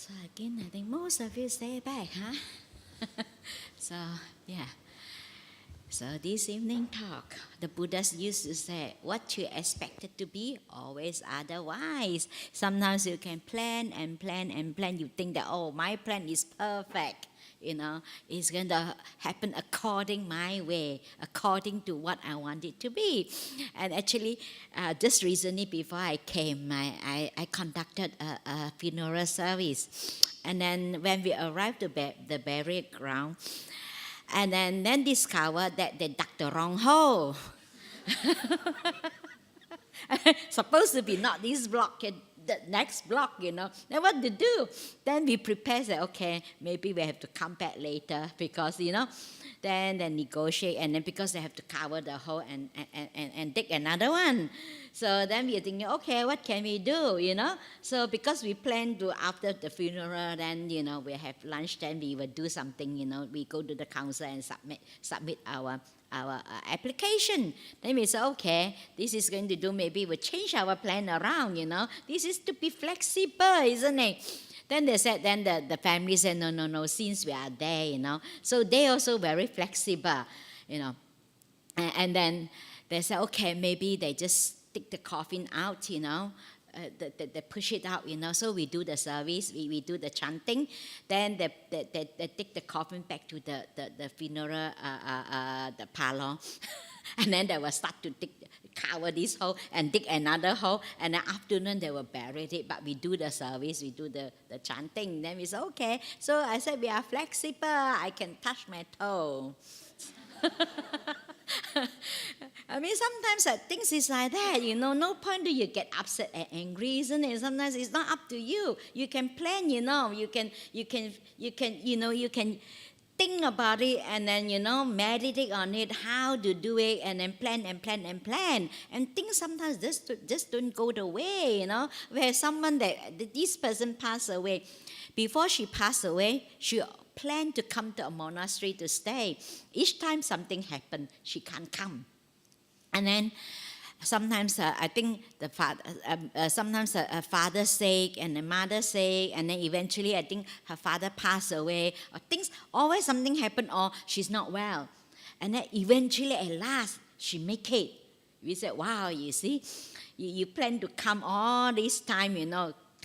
So again, I think most of you stay back, huh? So, yeah. So this evening talk, the Buddhas used to say, what you expected to be, always otherwise. Sometimes you can plan and plan and plan. You think that, oh, my plan is perfect. It's going to happen according my way, according to what I want it to be. And actually, just recently before I came, I conducted a funeral service. And then when we arrived to the burial ground, and then discovered that they dug the wrong hole. Supposed to be not this block, the next block, Then what to do? Then we prepare, say, okay, maybe we have to come back later because, then they negotiate, and then because they have to cover the hole and dig another one. So then we are thinking, okay, what can we do, So because we plan to, after the funeral, then, we have lunch, then we will do something, we go to the council and submit our application. Then we say, okay, this is going to do, maybe we'll change our plan around, This is to be flexible, isn't it? Then they said, then the family said, no, since we are there, So they also very flexible, And then they said, okay, maybe they just take the coffin out, they push it out, So we do the service, we do the chanting. Then they take the coffin back to the funeral, the parlor. And then they will start to cover this hole and dig another hole. And then afternoon they will bury it. But we do the service, we do the chanting. Then we say, okay. So I said, we are flexible. I can touch my toe. I mean, sometimes things is like that, No point do you get upset and angry, isn't it? Sometimes it's not up to you. You can plan, You can think about it and then, meditate on it, how to do it, and then plan and plan and plan. And things sometimes just don't go the way, Where someone this person passed away, before she passed away, she planned to come to a monastery to stay. Each time something happened, she can't come. And then sometimes I think the father, sometimes her father sick and the mother sick, and then eventually I think her father passed away, or things, always something happened, or she's not well. And then eventually at last, she make it. We said, wow, you see, you plan to come all this time,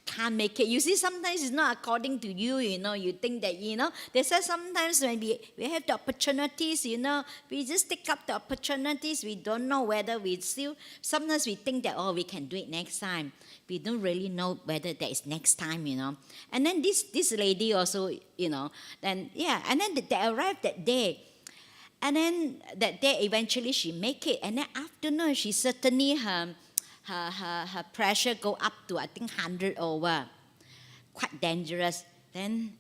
can't make it. You see, sometimes it's not according to you, You think that, They say sometimes when we have the opportunities, we just take up the opportunities. We don't know whether we still, sometimes we think that, we can do it next time. We don't really know whether there is next time, And then this lady also, then, and then they arrived that day. And then that day, eventually she make it. And then afternoon, she certainly, her pressure go up to, I think, 100 over. Quite dangerous. Then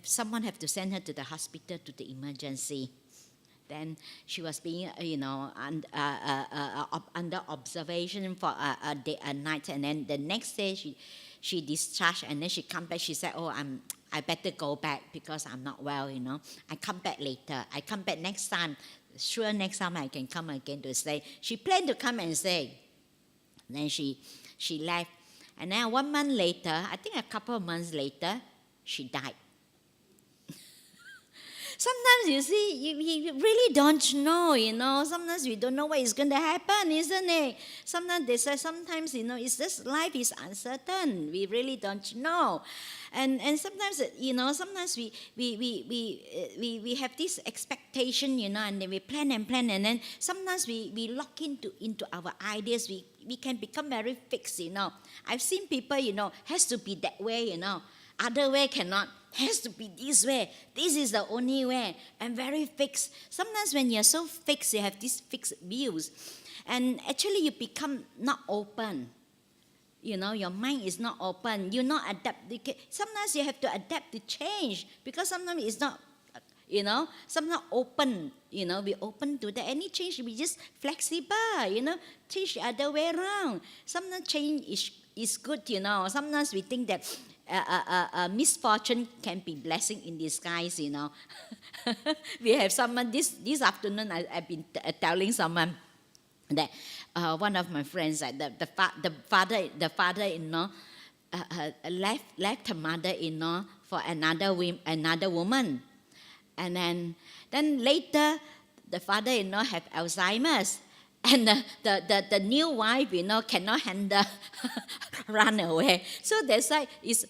someone have to send her to the hospital, to the emergency. Then she was being, under observation for a day, a night. And then the next day she discharged, and then she come back. She said, I better go back because I'm not well, I come back later. I come back next time. Sure, next time I can come again to stay. She planned to come and stay. Then she left. And then 1 month later, I think a couple of months later, she died. Sometimes you see, you really don't know, Sometimes we don't know what is going to happen, isn't it? Sometimes they say, sometimes, it's just life is uncertain. We really don't know. And sometimes, sometimes we have this expectation, and then we plan and plan, and then sometimes we lock into our ideas. We can become very fixed, I've seen people, has to be that way, Other way cannot. Has to be this way. This is the only way. And very fixed. Sometimes when you're so fixed, you have these fixed views. And actually you become not open. Your mind is not open. You're not adapt. Sometimes you have to adapt to change. Because sometimes it's not, sometimes open. We open to that. Any change, we just flexible, change the other way around. Sometimes change is good, Sometimes we think that misfortune can be blessing in disguise, We have someone, this afternoon I've been telling someone that one of my friends, the father-in-law left her mother-in-law for another woman. And then later, the father-in-law have Alzheimer's. And the new wife, cannot handle, run away. So that's why it's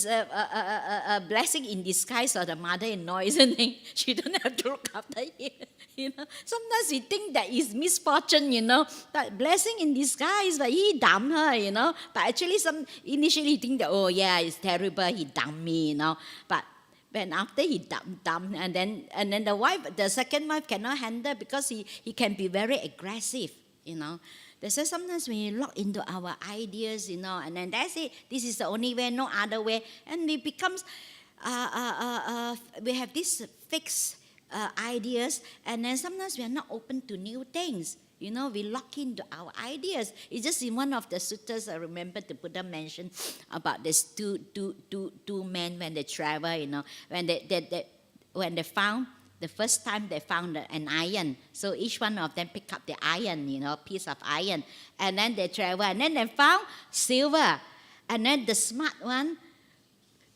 a blessing in disguise for the mother-in-law, isn't it? She don't have to look after him. Sometimes we think that it's misfortune, that blessing in disguise, but he dumped her, But actually, initially you think that, oh yeah, it's terrible, he dumped me, But when after he dumped, and then the second wife cannot handle because he can be very aggressive, That's why sometimes when you lock into our ideas, and then that's it. This is the only way, no other way, and we becomes, we have these fixed ideas, and then sometimes we are not open to new things. We lock into our ideas. It's just in one of the suttas, I remember the Buddha mentioned about this two men when they travel, when they found, the first time they found an iron. So each one of them picked up the iron, piece of iron. And then they travel, and then they found silver. And then the smart one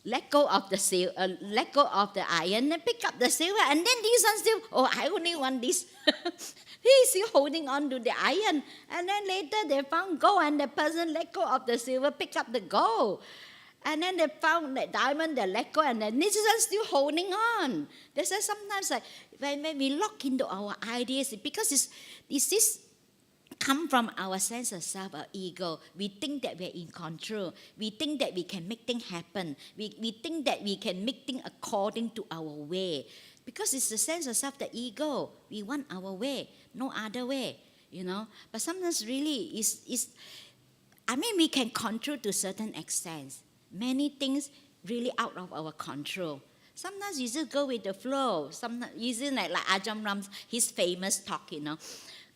let go of the iron and pick up the silver. And then this one still, I only want this. He's still holding on to the iron. And then later they found gold, and the person let go of the silver, pick up the gold. And then they found that diamond, they let go, and then this is still holding on. That's why sometimes when we lock into our ideas, because this come from our sense of self, our ego. We think that we're in control. We think that we can make things happen. We think that we can make things according to our way. Because it's the sense of self, the ego. We want our way, no other way, But sometimes really, we can control to a certain extent. Many things really out of our control. Sometimes you just go with the flow. Sometimes, isn't like Ajahn Ram's, his famous talk,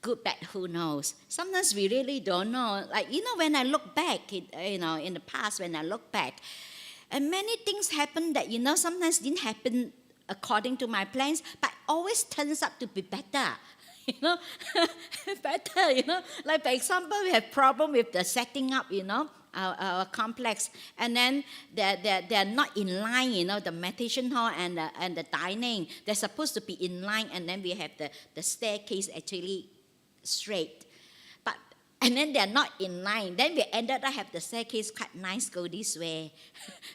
good, bad, who knows? Sometimes we really don't know. Like, when I look back, in the past, when I look back, and many things happen that, sometimes didn't happen according to my plans, but always turns out to be better. Better, Like, for example, we have problem with the setting up, our complex, and then they're not in line, the meditation hall and the dining. They're supposed to be in line, and then we have the staircase actually straight. And then they're not in line. Then we ended up have the staircase quite nice, go this way.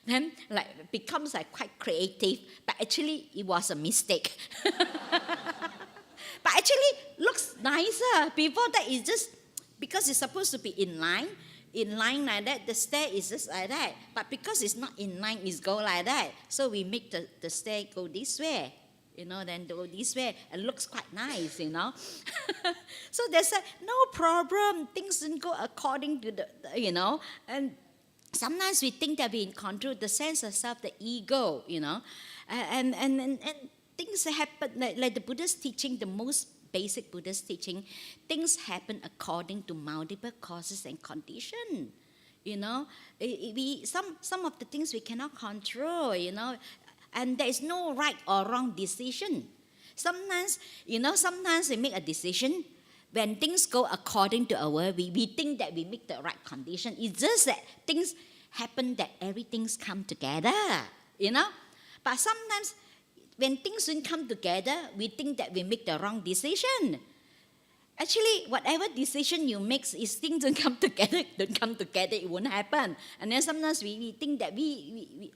Then it becomes quite creative, but actually it was a mistake. But actually looks nicer. Before that it's just because it's supposed to be in line like that, the stair is just like that. But because it's not in line, it's go like that. So we make the stair go this way. Then go this way, and looks quite nice, So there's no problem. Things didn't go according to and sometimes we think that we're in control, the sense of self, the ego, and things happen, like the Buddhist teaching, the most basic Buddhist teaching, things happen according to multiple causes and conditions. Some of the things we cannot control, and there is no right or wrong decision. Sometimes we make a decision. When things go according to our way, we think that we make the right condition. It's just that things happen, that everything's come together, But sometimes when things don't come together, we think that we make the wrong decision. Actually, whatever decision you make, if things don't come together, it won't happen. And then sometimes we think that we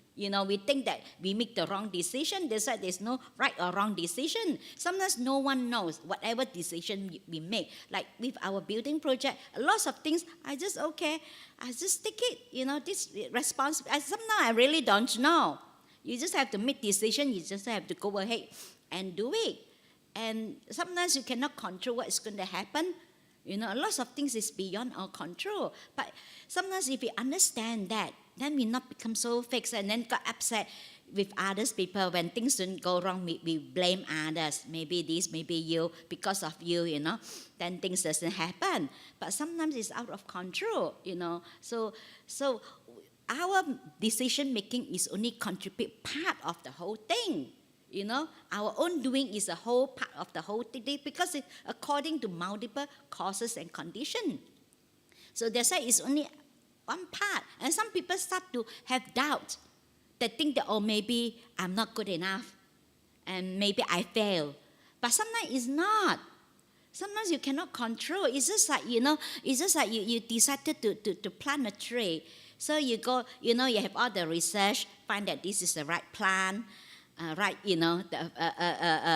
think that we make the wrong decision. That's why there's no right or wrong decision. Sometimes no one knows whatever decision we make. Like with our building project, lots of things, I just take it, this response. Sometimes I really don't know. You just have to make decision. You just have to go ahead and do it. And sometimes you cannot control what's going to happen. Lots of things is beyond our control. But sometimes if we understand that, then we not become so fixed and then got upset with others people. When things don't go wrong, we blame others. Maybe this, maybe you, because of you, then things doesn't happen. But sometimes it's out of control, So our decision making is only contribute part of the whole thing. Our own doing is a whole part of the whole thing because it's according to multiple causes and conditions. So that's why it's only one part. And some people start to have doubt. They think that, oh, maybe I'm not good enough. And maybe I fail. But sometimes it's not. Sometimes you cannot control. It's just like, you decided to plant a tree. So you go, you have all the research, find that this is the right plant, right,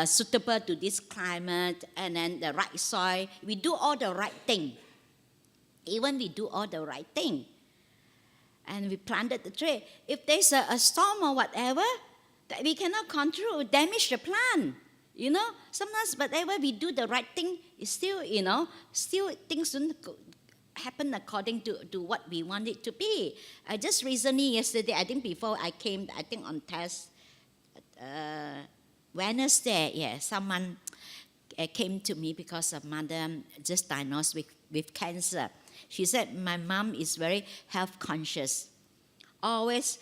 suitable to this climate, and then the right soil. We do all the right thing. Even we do all the right thing. And we planted the tree. If there's a storm or whatever, that we cannot control, damage the plant. Sometimes whatever we do the right thing, is still, still things don't happen according to what we want it to be. Just recently, yesterday, I think before I came, I think on test, Wednesday, someone came to me because of mother just diagnosed with cancer. She said, my mom is very health conscious. Always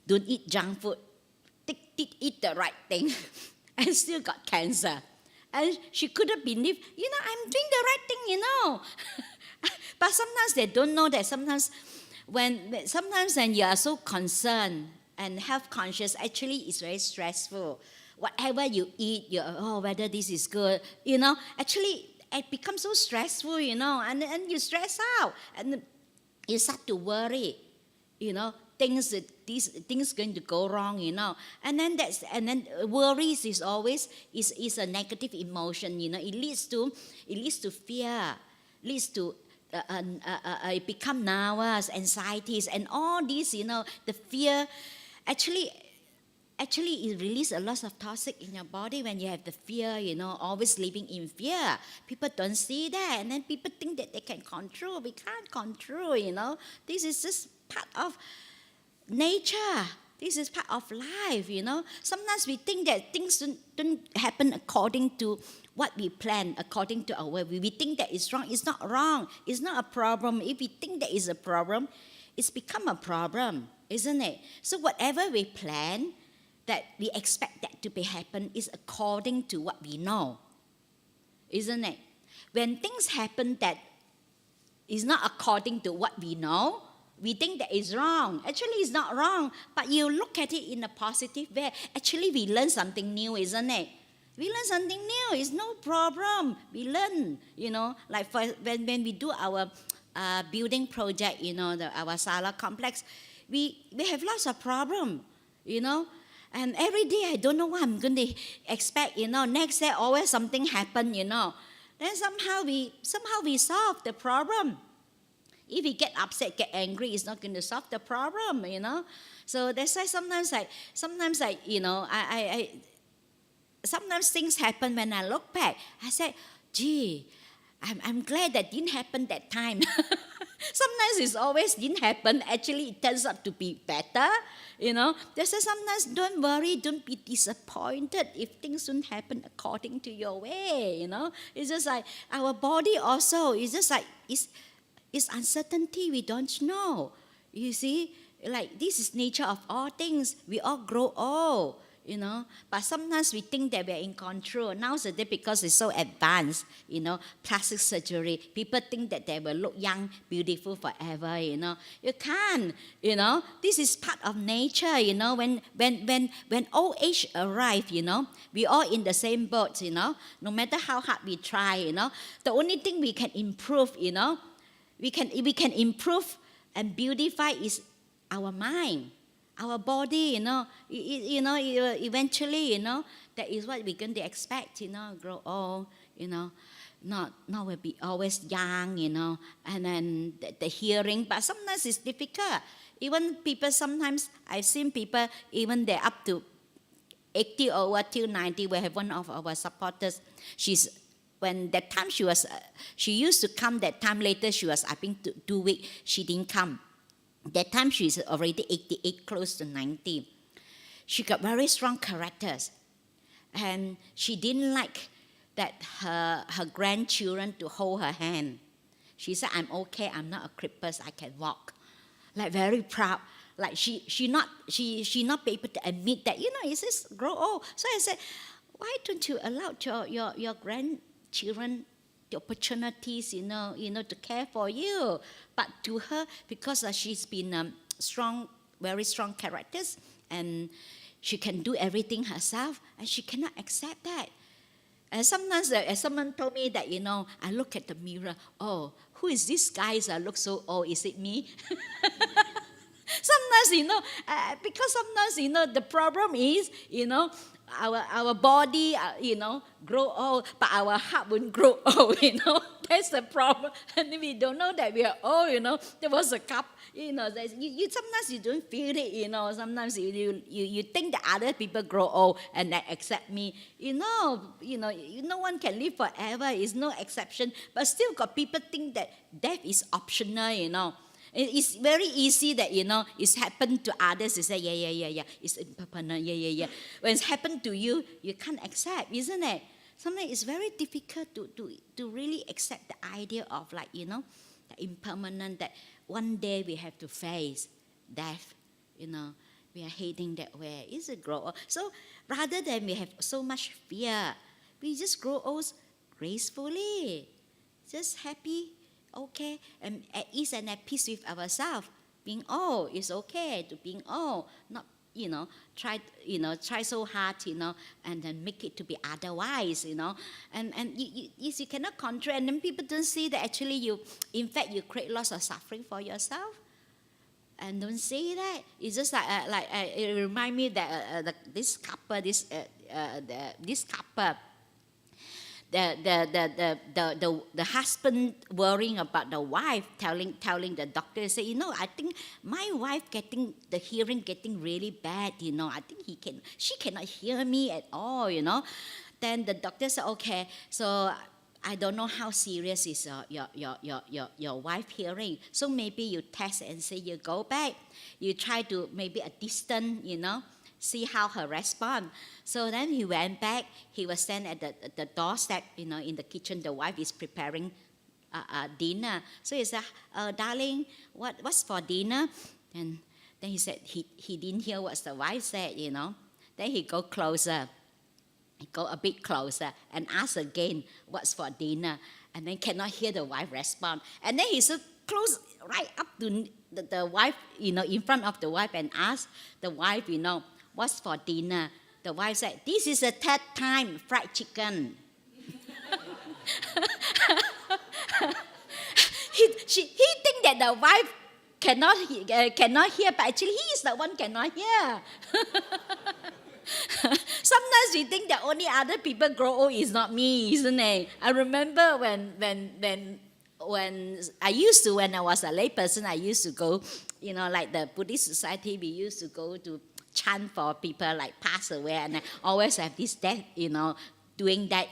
don't eat junk food. Eat the right thing. And still got cancer. And she couldn't believe, I'm doing the right thing, But sometimes they don't know that sometimes when you are so concerned and health conscious, actually it's very stressful. Whatever you eat, whether this is good, actually it becomes so stressful, and you stress out. And you start to worry, things going to go wrong, and then worries is always is a negative emotion, it leads to fear, leads to become nervous, anxieties, and all these, the fear actually it releases a lot of toxic in your body when you have the fear, always living in fear. People don't see that, and then people think that they can control. We can't control, This is just part of nature. This is part of life, Sometimes we think that things don't happen according to what we plan, according to our way. We think that it's wrong. It's not wrong. It's not a problem. If we think that is a problem, it's become a problem, isn't it? So whatever we plan, that we expect that to be happen is according to what we know, isn't it? When things happen that is not according to what we know, we think that is wrong. Actually, it's not wrong, but you look at it in a positive way. Actually, we learn something new, isn't it? We learn something new. It's no problem. We learn, like when we do our building project, our Sala complex, we have lots of problem, And every day I don't know what I'm going to expect, Next day always something happen, Then somehow we solve the problem. If we get upset, get angry, it's not going to solve the problem, So that's why sometimes sometimes things happen when I look back. I say, gee, I'm glad that didn't happen that time. Sometimes it's always didn't happen. Actually, it turns out to be better, That's why sometimes don't worry, don't be disappointed if things don't happen according to your way, It's just like our body also. It's just like it's uncertainty. We don't know. You see, like this is nature of all things. We all grow old, But sometimes we think that we're in control. Nowadays, because it's so advanced, plastic surgery, people think that they will look young, beautiful forever, You can't, This is part of nature, When old age arrives, we all in the same boat, No matter how hard we try, The only thing we can improve, we can improve and beautify is our mind. Our body, eventually, that is what we're going to expect, grow old, not will be always young, and then the hearing, but sometimes it's difficult. Even people, sometimes I've seen people, even they're up to 80 or till 90. We have one of our supporters, when that time she used to come that time, later she was, I think, 2 weeks, she didn't come. That time she's already 88, close to 90. She got very strong characters. And she didn't like that her grandchildren to hold her hand. She said, I'm okay, I'm not a cripple, I can walk. Like very proud. Like she not be able to admit that, it's just grow old. So I said, why don't you allow your grandchildren the opportunities, to care for you. But to her, because she's been strong, very strong characters, and she can do everything herself, and she cannot accept that. And sometimes, as someone told me that, I look at the mirror, oh, who is this guy that looks so old? Is it me? Sometimes, because sometimes, the problem is, our body, grow old, but our heart won't grow old, That's the problem. And we don't know that we are old, There was a cup, sometimes you don't feel it, Sometimes you think that other people grow old and they accept me. No one can live forever. It's no exception. But still got people think that death is optional, It's very easy that, it's happened to others. You say, yeah. It's impermanent, yeah. When it's happened to you, you can't accept, isn't it? Sometimes it's very difficult to really accept the idea of the impermanent, that one day we have to face death, We are heading that way. It's a growth. So rather than we have so much fear, we just grow old gracefully, just happy, okay, and at ease and at peace with ourselves. Being old is okay to being old, not try so hard, and then make it to be otherwise, and you cannot control, and then people don't see that actually you create lots of suffering for yourself, and don't see that. It's just like it remind me that this couple, this couple. The husband worrying about the wife, telling the doctor, say, I think my wife getting really bad, I think she cannot hear me at all, Then the doctor said, okay, so I don't know how serious is your wife hearing. So maybe you test and say you go back, you try to maybe a distance, see how her respond. So then he went back. He was standing at the doorstep, in the kitchen. The wife is preparing dinner. So he said, darling, what's for dinner? And then he said he didn't hear what the wife said, Then he go closer. He go a bit closer and ask again, what's for dinner? And then cannot hear the wife respond. And then he so close right up to the wife, in front of the wife, and ask the wife, what's for dinner? The wife said, this is the third time fried chicken. he think that the wife cannot hear, but actually he is the one cannot hear. Sometimes we think that only other people grow old is not me, isn't it? I remember when I used to, when I was a lay person, I used to go, like the Buddhist society, we used to go to chant for people like pass away, and I always have this death, doing that,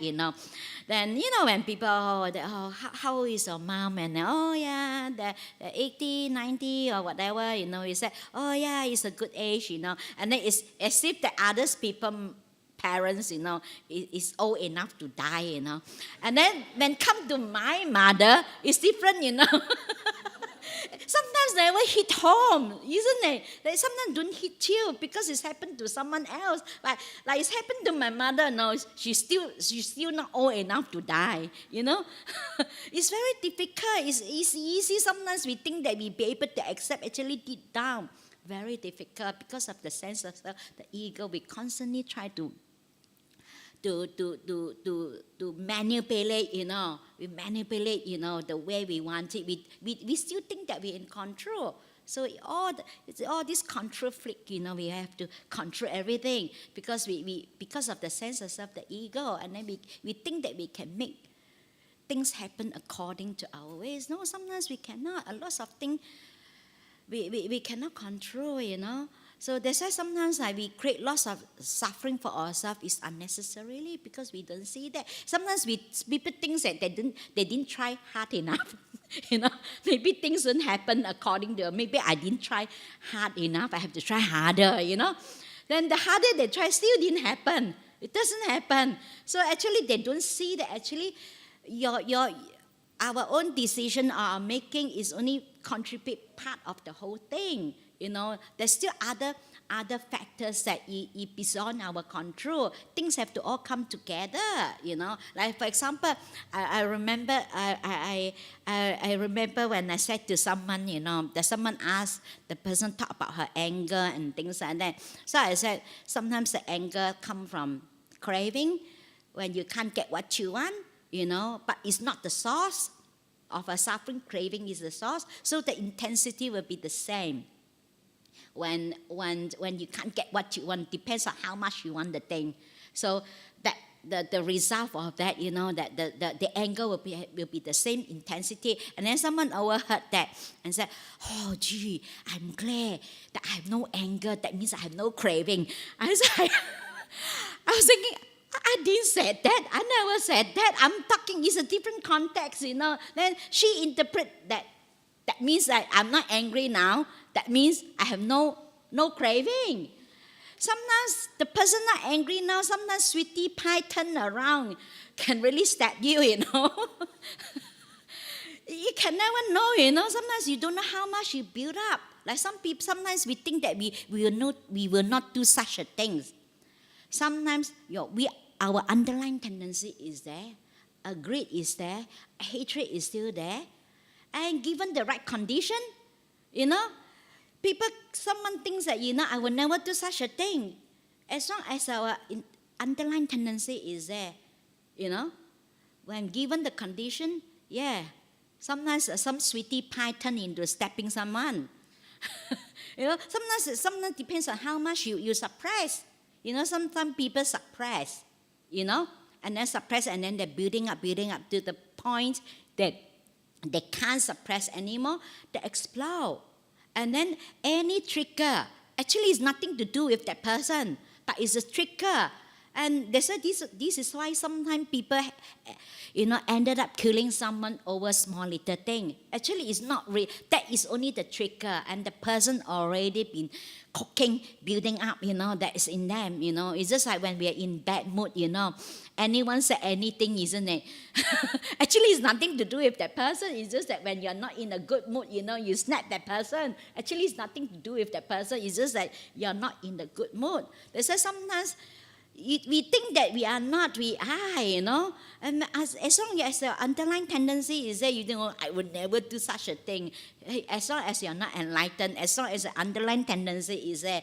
Then, when people, how is your mom? And, they're 80, 90 or whatever, you say, it's a good age, And then it's as if the other people, parents, is old enough to die, And then when come to my mother, it's different, Sometimes they never hit home, isn't it? They sometimes don't hit you because it's happened to someone else. Like it's happened to my mother. No, she's still not old enough to die. It's very difficult. It's easy. Sometimes we think that we be able to accept. Actually, deep down, very difficult because of the sense of self, the ego. We constantly try to manipulate, we manipulate, the way we want it. We still think that we're in control. So it's all this control freak, we have to control everything because because of the sense of self, the ego, and then we think that we can make things happen according to our ways. No, sometimes we cannot. A lot of things we cannot control, So that's why sometimes we create lots of suffering for ourselves is unnecessarily because we don't see that. Sometimes people think that they didn't try hard enough. Maybe things don't happen according to, maybe I didn't try hard enough. I have to try harder. Then the harder they try, still didn't happen. It doesn't happen. So actually, they don't see that actually our own decision or our making is only contribute part of the whole thing. There's still other factors that is beyond our control. Things have to all come together, Like for example, I remember I remember when I said to someone, that someone asked the person talk about her anger and things like that. So I said sometimes the anger come from craving when you can't get what you want, but it's not the source of a suffering. Craving is the source, so the intensity will be the same. When you can't get what you want, depends on how much you want the thing. So that the result of that, that the anger will be the same intensity. And then someone overheard that and said, "Oh, gee, I'm glad that I have no anger. That means I have no craving." I was thinking, I didn't say that. I never said that. I'm talking, it's a different context, Then she interpreted that. That means that I'm not angry now. That means I have no craving. Sometimes the person not angry now, sometimes sweetie pie turn around, can really stab you, You can never know, Sometimes you don't know how much you build up. Like some people, sometimes we think that we will not do such a things. Sometimes our underlying tendency is there, greed is there, hatred is still there, and given the right condition, someone thinks that I will never do such a thing, as long as our underlying tendency is there, when given the condition, sometimes some sweetie pie turn into stabbing someone. Sometimes depends on how much you suppress. Sometimes people suppress, and then suppress, and then they're building up to the point that they can't suppress anymore, they explode. And then any trigger, actually it's nothing to do with that person, but it's a trigger. And they said this is why sometimes people, ended up killing someone over small little thing. Actually, it's not real. That is only the trigger, and the person already been cooking, building up, that is in them, It's just like when we are in bad mood, Anyone say anything, isn't it? Actually, it's nothing to do with that person. It's just that when you're not in a good mood, you snap that person. Actually, it's nothing to do with that person. It's just that you're not in the good mood. They say sometimes we think that we are not, we are, And as long as the underlying tendency is there, I would never do such a thing. As long as you're not enlightened, as long as the underlying tendency is there,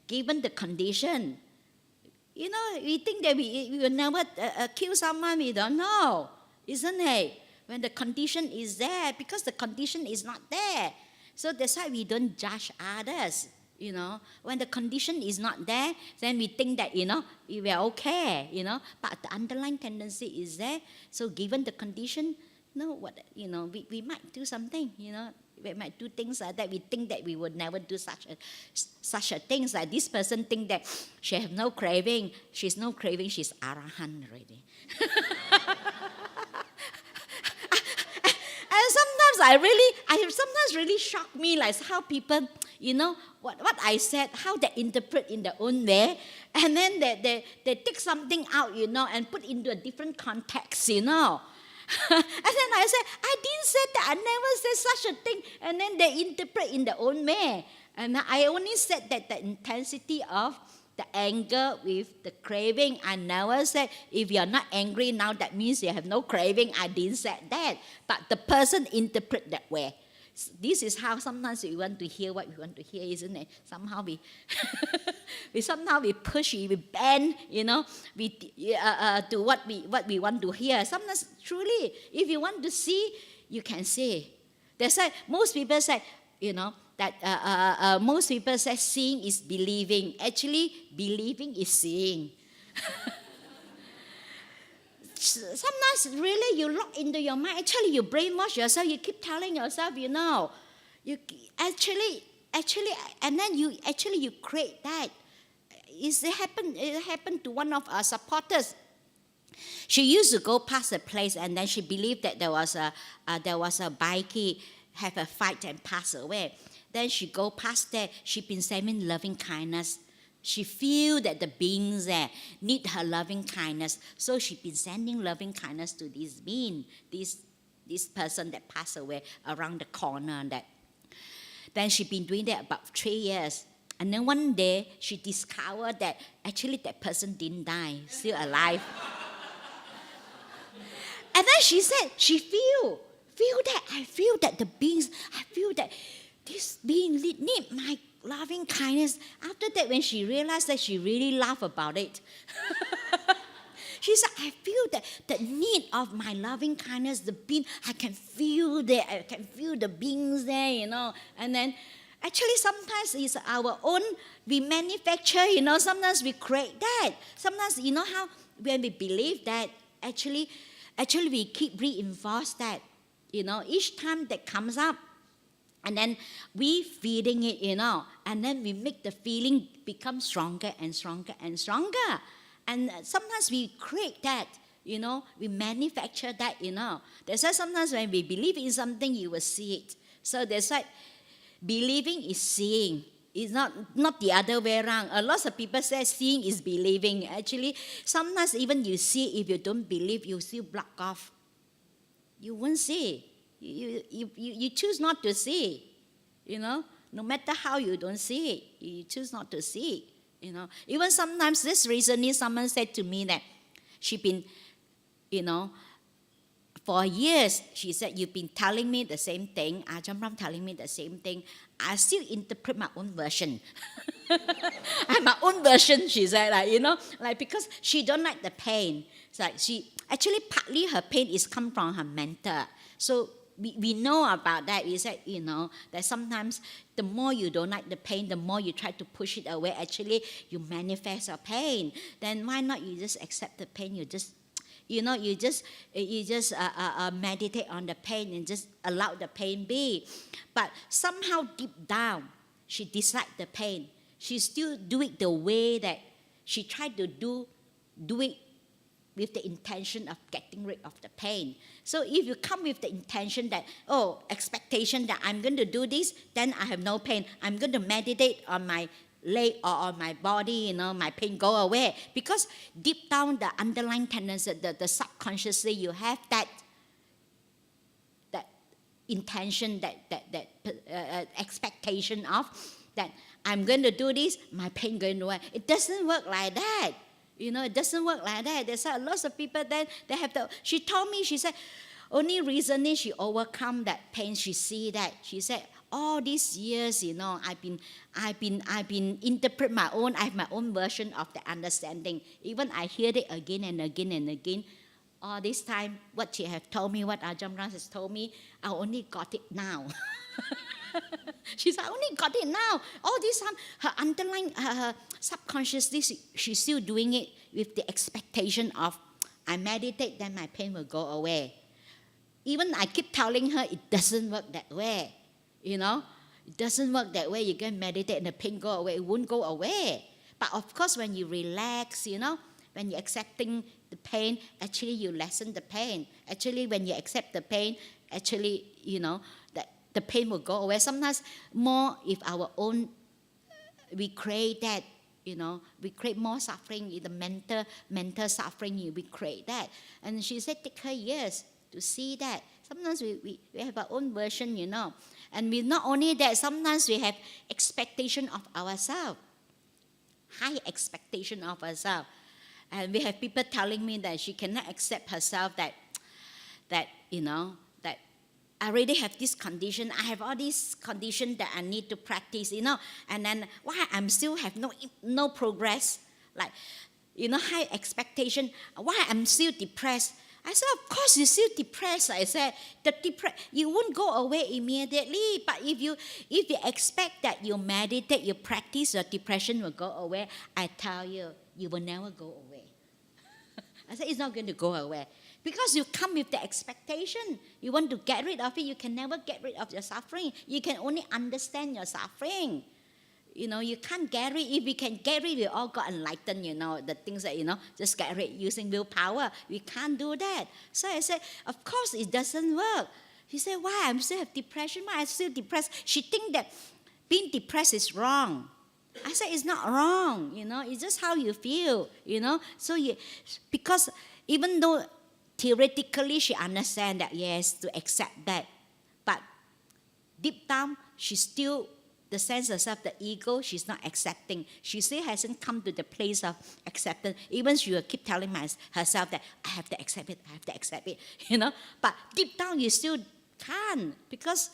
given the condition, we think that we will never kill someone, we don't know, isn't it? When the condition is there, because the condition is not there. So that's why we don't judge others. When the condition is not there, then we think that, we are okay, but the underlying tendency is there. So given the condition, we might do something, we might do things like that. We think that we would never do such a thing. Like this person think that she have no craving. She's no craving, she's arahant already. And sometimes really shock me, like how people, what I said, how they interpret in their own way, and then they take something out, and put into a different context, And then I said, I didn't say that, I never said such a thing, and then they interpret in their own way. And I only said that the intensity of the anger with the craving, I never said if you're not angry now, that means you have no craving. I didn't say that. But the person interpret that way. This is how sometimes we want to hear what we want to hear, isn't it? Somehow we we push, we bend, to what we want to hear. Sometimes truly, if you want to see, you can see. That's why most people say, that most people say seeing is believing. Actually, believing is seeing. Sometimes really you lock into your mind. Actually, you brainwash yourself. You keep telling yourself, you actually, and then you create that. It happened to one of our supporters. She used to go past a place, and then she believed that there was a bikie have a fight and pass away. Then she go past there. She been sending loving kindness. She feel that the beings there need her loving kindness, so she been sending loving kindness to this being, this person that passed away around the corner. Then she been doing that about 3 years. And then one day, she discovered that actually that person didn't die, still alive. And then she said, she feel that the beings, I feel that this being need my loving kindness. After that, when she realized that, she really laughed about it. She said, I feel that the need of my loving kindness, the being, I can feel that, I can feel the beings there, And then, actually, sometimes it's our own, we manufacture, sometimes we create that. Sometimes, how, when we believe that, actually we keep reinforce that, each time that comes up, and then we feeding it, and then we make the feeling become stronger and stronger and stronger. And sometimes we create that, we manufacture that, That's why sometimes when we believe in something, you will see it. So that's why believing is seeing. It's not the other way around. A lot of people say seeing is believing. Actually, sometimes even you see, if you don't believe, you still block off. You won't see. You choose not to see. No matter how you don't see it, you choose not to see it. Even sometimes, this recently, someone said to me that she's been, for years, she said, you've been telling me the same thing. Ajahn Brahm telling me the same thing. I still interpret my own version. I have my own version, she said, because she don't like the pain. It's like actually partly her pain is come from her mentor. So we know about that. We said, that sometimes the more you don't like the pain, the more you try to push it away, actually you manifest your pain. Then why not you just accept the pain, you just meditate on the pain and just allow the pain be. But somehow deep down, she disliked the pain. She still do it the way that she tried to do it with the intention of getting rid of the pain. So if you come with the intention that, expectation that I'm going to do this, then I have no pain. I'm going to meditate on my leg or on my body, my pain go away. Because deep down, the underlying tendency, the subconsciously, you have that intention, that expectation of that I'm going to do this, my pain going away. It doesn't work like that. It doesn't work like that. There's lots of people then they have the. She told me, she said, only recently she overcome that pain. She see that. She said, all these years, I've been interpret my own. I have my own version of the understanding. Even I hear it again and again and again. All this time, what she have told me, what Ajahn Brahm has told me, I only got it now. She said, I only got it now. All this time, her underlying, her subconsciously, she's still doing it with the expectation of, I meditate, then my pain will go away. Even I keep telling her, it doesn't work that way. It doesn't work that way. You can meditate and the pain go away. It won't go away. But of course, when you relax, when you're accepting the pain, actually you lessen the pain. Actually, when you accept the pain, actually, that the pain will go away. Sometimes more if our own, we create that, we create more suffering, the mental suffering, we create that. And she said, take her years to see that. Sometimes we have our own version, And we not only that, sometimes we have expectation of ourselves, high expectation of ourselves. And we have people telling me that she cannot accept herself that I already have this condition, I have all these conditions that I need to practice, and then why I'm still have no progress, like, high expectation, why I'm still depressed. I said, of course you're still depressed. I said, you won't go away immediately, but if you expect that you meditate, you practice, your depression will go away, I tell you, you will never go away. I said, it's not going to go away. Because you come with the expectation. You want to get rid of it, you can never get rid of your suffering. You can only understand your suffering. You can't get rid. If we can get rid, we all got enlightened, the things that, just get rid using willpower. We can't do that. So I said, of course it doesn't work. She said, why? I'm still have depression. Why I'm still depressed? She think that being depressed is wrong. I said, it's not wrong, it's just how you feel, So because even though theoretically she understands that, yes, to accept that, but deep down she still the sense of self, the ego, she's not accepting. She still hasn't come to the place of acceptance. Even she will keep telling herself that I have to accept it, I have to accept it, But deep down, you still can't, because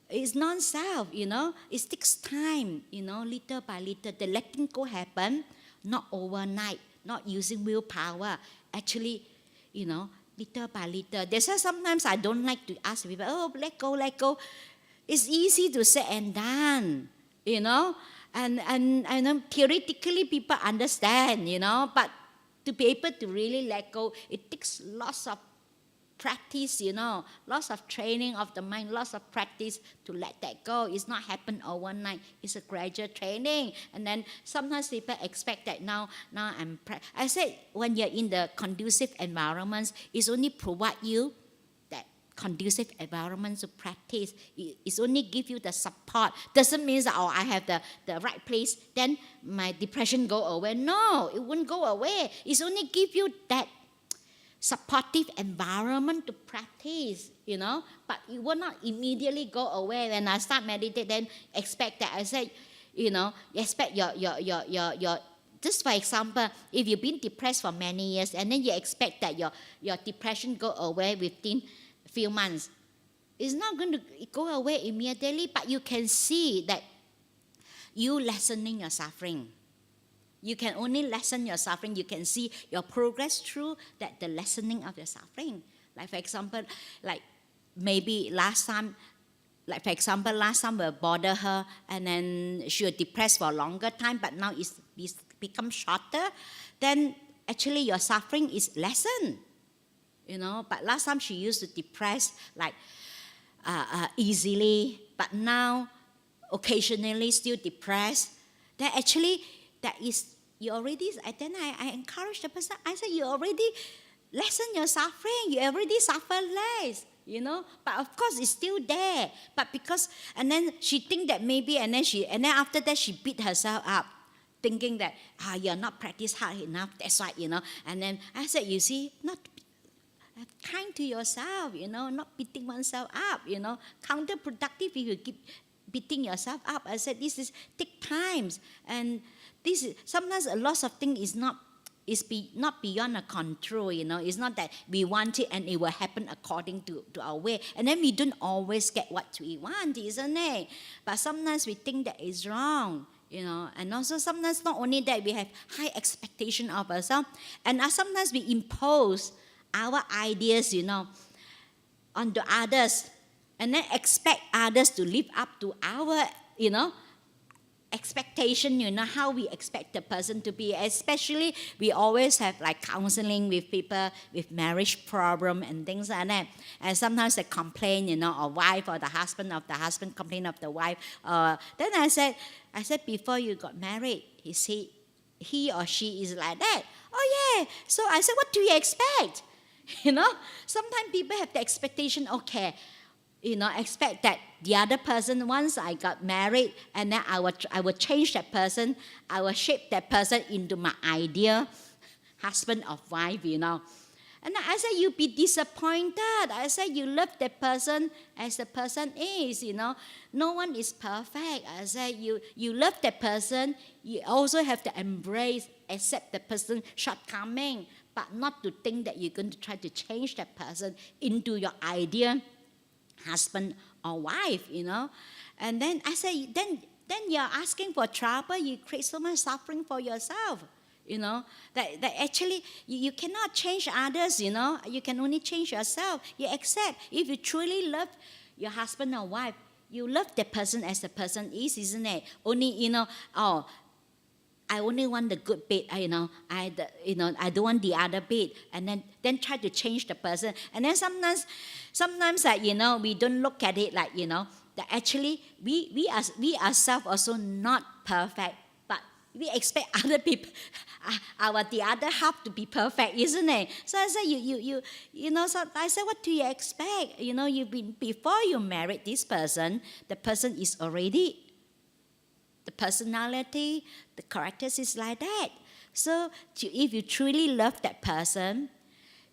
it's non-self, It takes time, little by little. The letting go happen, not overnight, not using willpower. Actually, little by little. That's why sometimes I don't like to ask people, oh, let go, let go. It's easy to say and done, And theoretically people understand, But to be able to really let go, it takes lots of practice, lots of training of the mind, lots of practice to let that go. It's not happen overnight. It's a gradual training. And then sometimes people expect that now I said, when you're in the conducive environments, it's only provide you that conducive environment to practice. It's only give you the support. Doesn't mean that, I have the right place, then my depression go away. No, it won't go away. It's only give you that supportive environment to practice, But it will not immediately go away. When I start meditating, then expect that. I said, expect your just for example, if you've been depressed for many years and then you expect that your depression go away within a few months, it's not going to go away immediately, but you can see that you lessening your suffering. You can only lessen your suffering. You can see your progress through that, the lessening of your suffering. Like, for example, maybe last time will bother her, and then she was depressed for a longer time, but now it's become shorter, then actually your suffering is lessened. But last time she used to depress easily, but now occasionally still depressed. Then actually that is, you already, then I encourage the person, I said, you already lessen your suffering, you already suffer less, But of course it's still there. But because, and then she think that maybe, and then after that she beat herself up, thinking that, you're not practice hard enough, that's why, And then I said, you see, not kind to yourself, not beating oneself up, counterproductive if you keep beating yourself up. I said, this is take times, and this is, sometimes a lot of things is not beyond our control, It's not that we want it and it will happen according to our way. And then we don't always get what we want, isn't it? But sometimes we think that is wrong, And also sometimes not only that, we have high expectation of ourselves. And sometimes we impose our ideas, onto others. And then expect others to live up to our, expectation, how we expect the person to be. Especially, we always have counseling with people with marriage problem and things like that. And sometimes they complain, or wife or the husband complain of the wife. Then I said, before you got married, he or she is like that. Oh yeah. So I said, what do you expect? Sometimes people have the expectation, okay, expect that the other person, once I got married, and then I will change that person, I will shape that person into my ideal husband or wife, And I said, you be disappointed. I said, you love that person as the person is, No one is perfect. I said, you love that person, you also have to embrace, accept the person's shortcoming, but not to think that you're going to try to change that person into your ideal husband or wife, And then I say, then you're asking for trouble. You create so much suffering for yourself, That actually you cannot change others, You can only change yourself. You accept. If you truly love your husband or wife, you love the person as the person is, isn't it? Only, I only want the good bit, I don't want the other bit, and then try to change the person. And then sometimes we don't look at it that actually we ourselves also not perfect, but we expect other people, the other half to be perfect, isn't it? So I said, so I said, what do you expect? You've been, before you married this person, the person is already, the personality, the characters is like that. So if you truly love that person,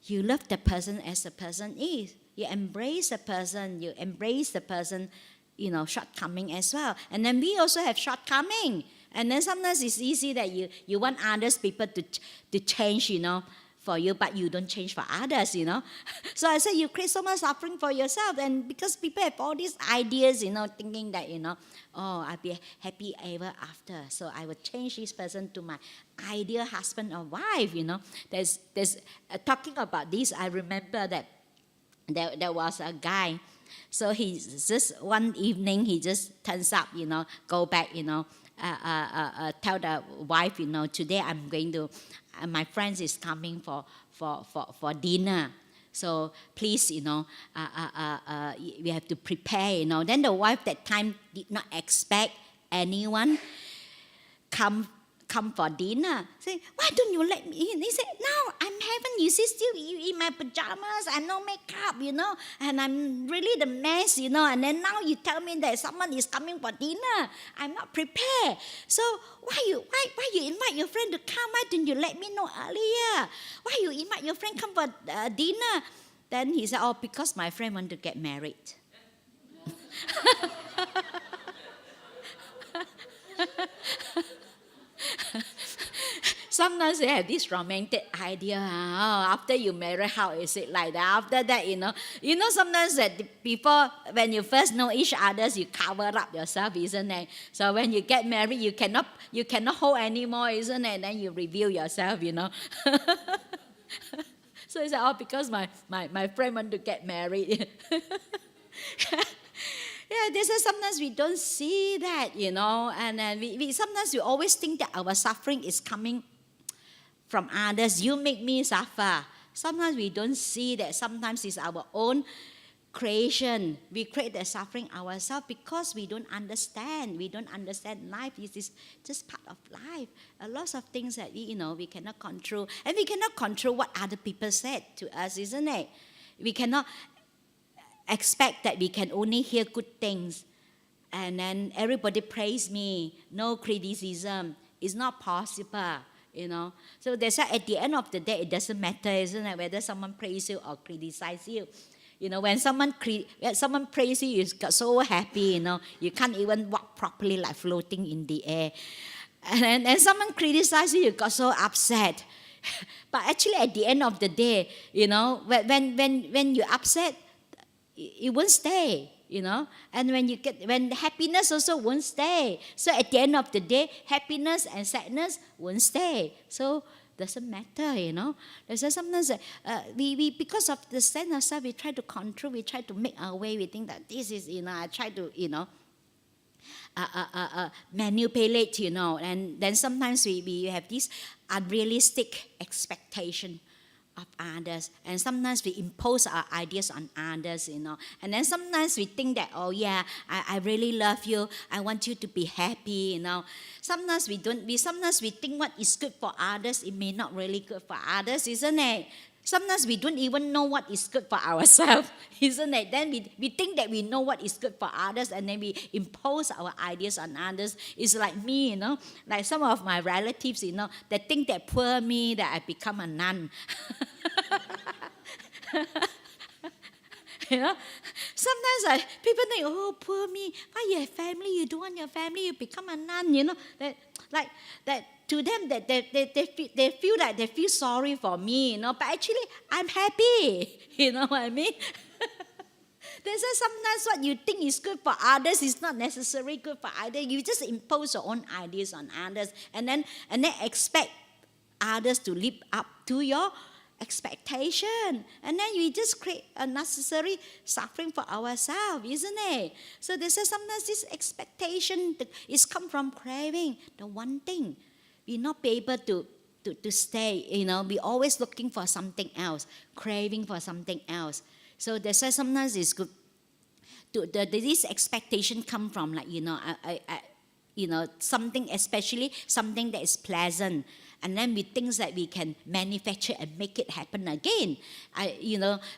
you love the person as the person is. You embrace the person, shortcoming as well. And then we also have shortcoming. And then sometimes it's easy that you want others people to change, for you, but you don't change for others, So I said you create so much suffering for yourself, and because people have all these ideas, thinking that, I'll be happy ever after. So I will change this person to my ideal husband or wife, There's talking about this, I remember that there was a guy. So he just one evening he just turns up, go back, tell the wife, today I'm going to, my friends is coming for dinner. So please, we have to prepare, Then the wife that time did not expect anyone come for dinner. Say, why don't you let me in? He said, no, I'm having, you see, still in my pajamas and no makeup, and I'm really the mess, and then now you tell me that someone is coming for dinner. I'm not prepared. So why you invite your friend to come? Why didn't you let me know earlier? Why you invite your friend come for dinner? Then he said, oh, because my friend want to get married. Sometimes they have this romantic idea. After you marry, how is it like that? After that, sometimes that before, when you first know each other, you cover up yourself, isn't it? So when you get married, you cannot hold anymore, isn't it? Then you reveal yourself, So he said, oh, because my friend want to get married. Yeah, this is sometimes we don't see that, and then we sometimes we always think that our suffering is coming from others. You make me suffer. Sometimes we don't see that sometimes it's our own creation. We create the suffering ourselves because we don't understand. We don't understand life. It is just part of life. A lot of things that we cannot control. And we cannot control what other people said to us, isn't it? We cannot expect that we can only hear good things and then everybody praise me, no criticism. It's not possible, So that's why at the end of the day, it doesn't matter, isn't it, whether someone praise you or criticize you. When someone praise you, you got so happy, you can't even walk properly, like floating in the air. And then someone criticize you, you got so upset. But actually, at the end of the day, when you're upset, it won't stay, and when happiness also won't stay. So at the end of the day, happiness and sadness won't stay. So doesn't matter, There's sometimes we because of the sense of self, we try to control, we try to make our way. We think that this is, I try to, manipulate, and then sometimes we have this unrealistic expectation of others, and sometimes we impose our ideas on others, and then sometimes we think that, oh yeah, I really love you, I want you to be happy, Sometimes we think what is good for others, it may not really good for others, isn't it? Sometimes we don't even know what is good for ourselves, isn't it? Then we think that we know what is good for others, and then we impose our ideas on others. It's like me, like some of my relatives, they think that poor me, that I become a nun. Sometimes people think, oh, poor me, why you have family, you don't want your family, you become a nun, that to them that they feel like they feel sorry for me, but actually I'm happy, you know what I mean? There's sometimes what you think is good for others is not necessarily good for others. You just impose your own ideas on others, and then expect others to live up to your expectation, and then we just create unnecessary suffering for ourselves, isn't it? So there's sometimes this expectation is come from craving, the one thing. We're not be able to stay, we're always looking for something else, craving for something else. So that's why sometimes it's good this expectation come from like, something, especially something that is pleasant. And then we think that we can manufacture and make it happen again.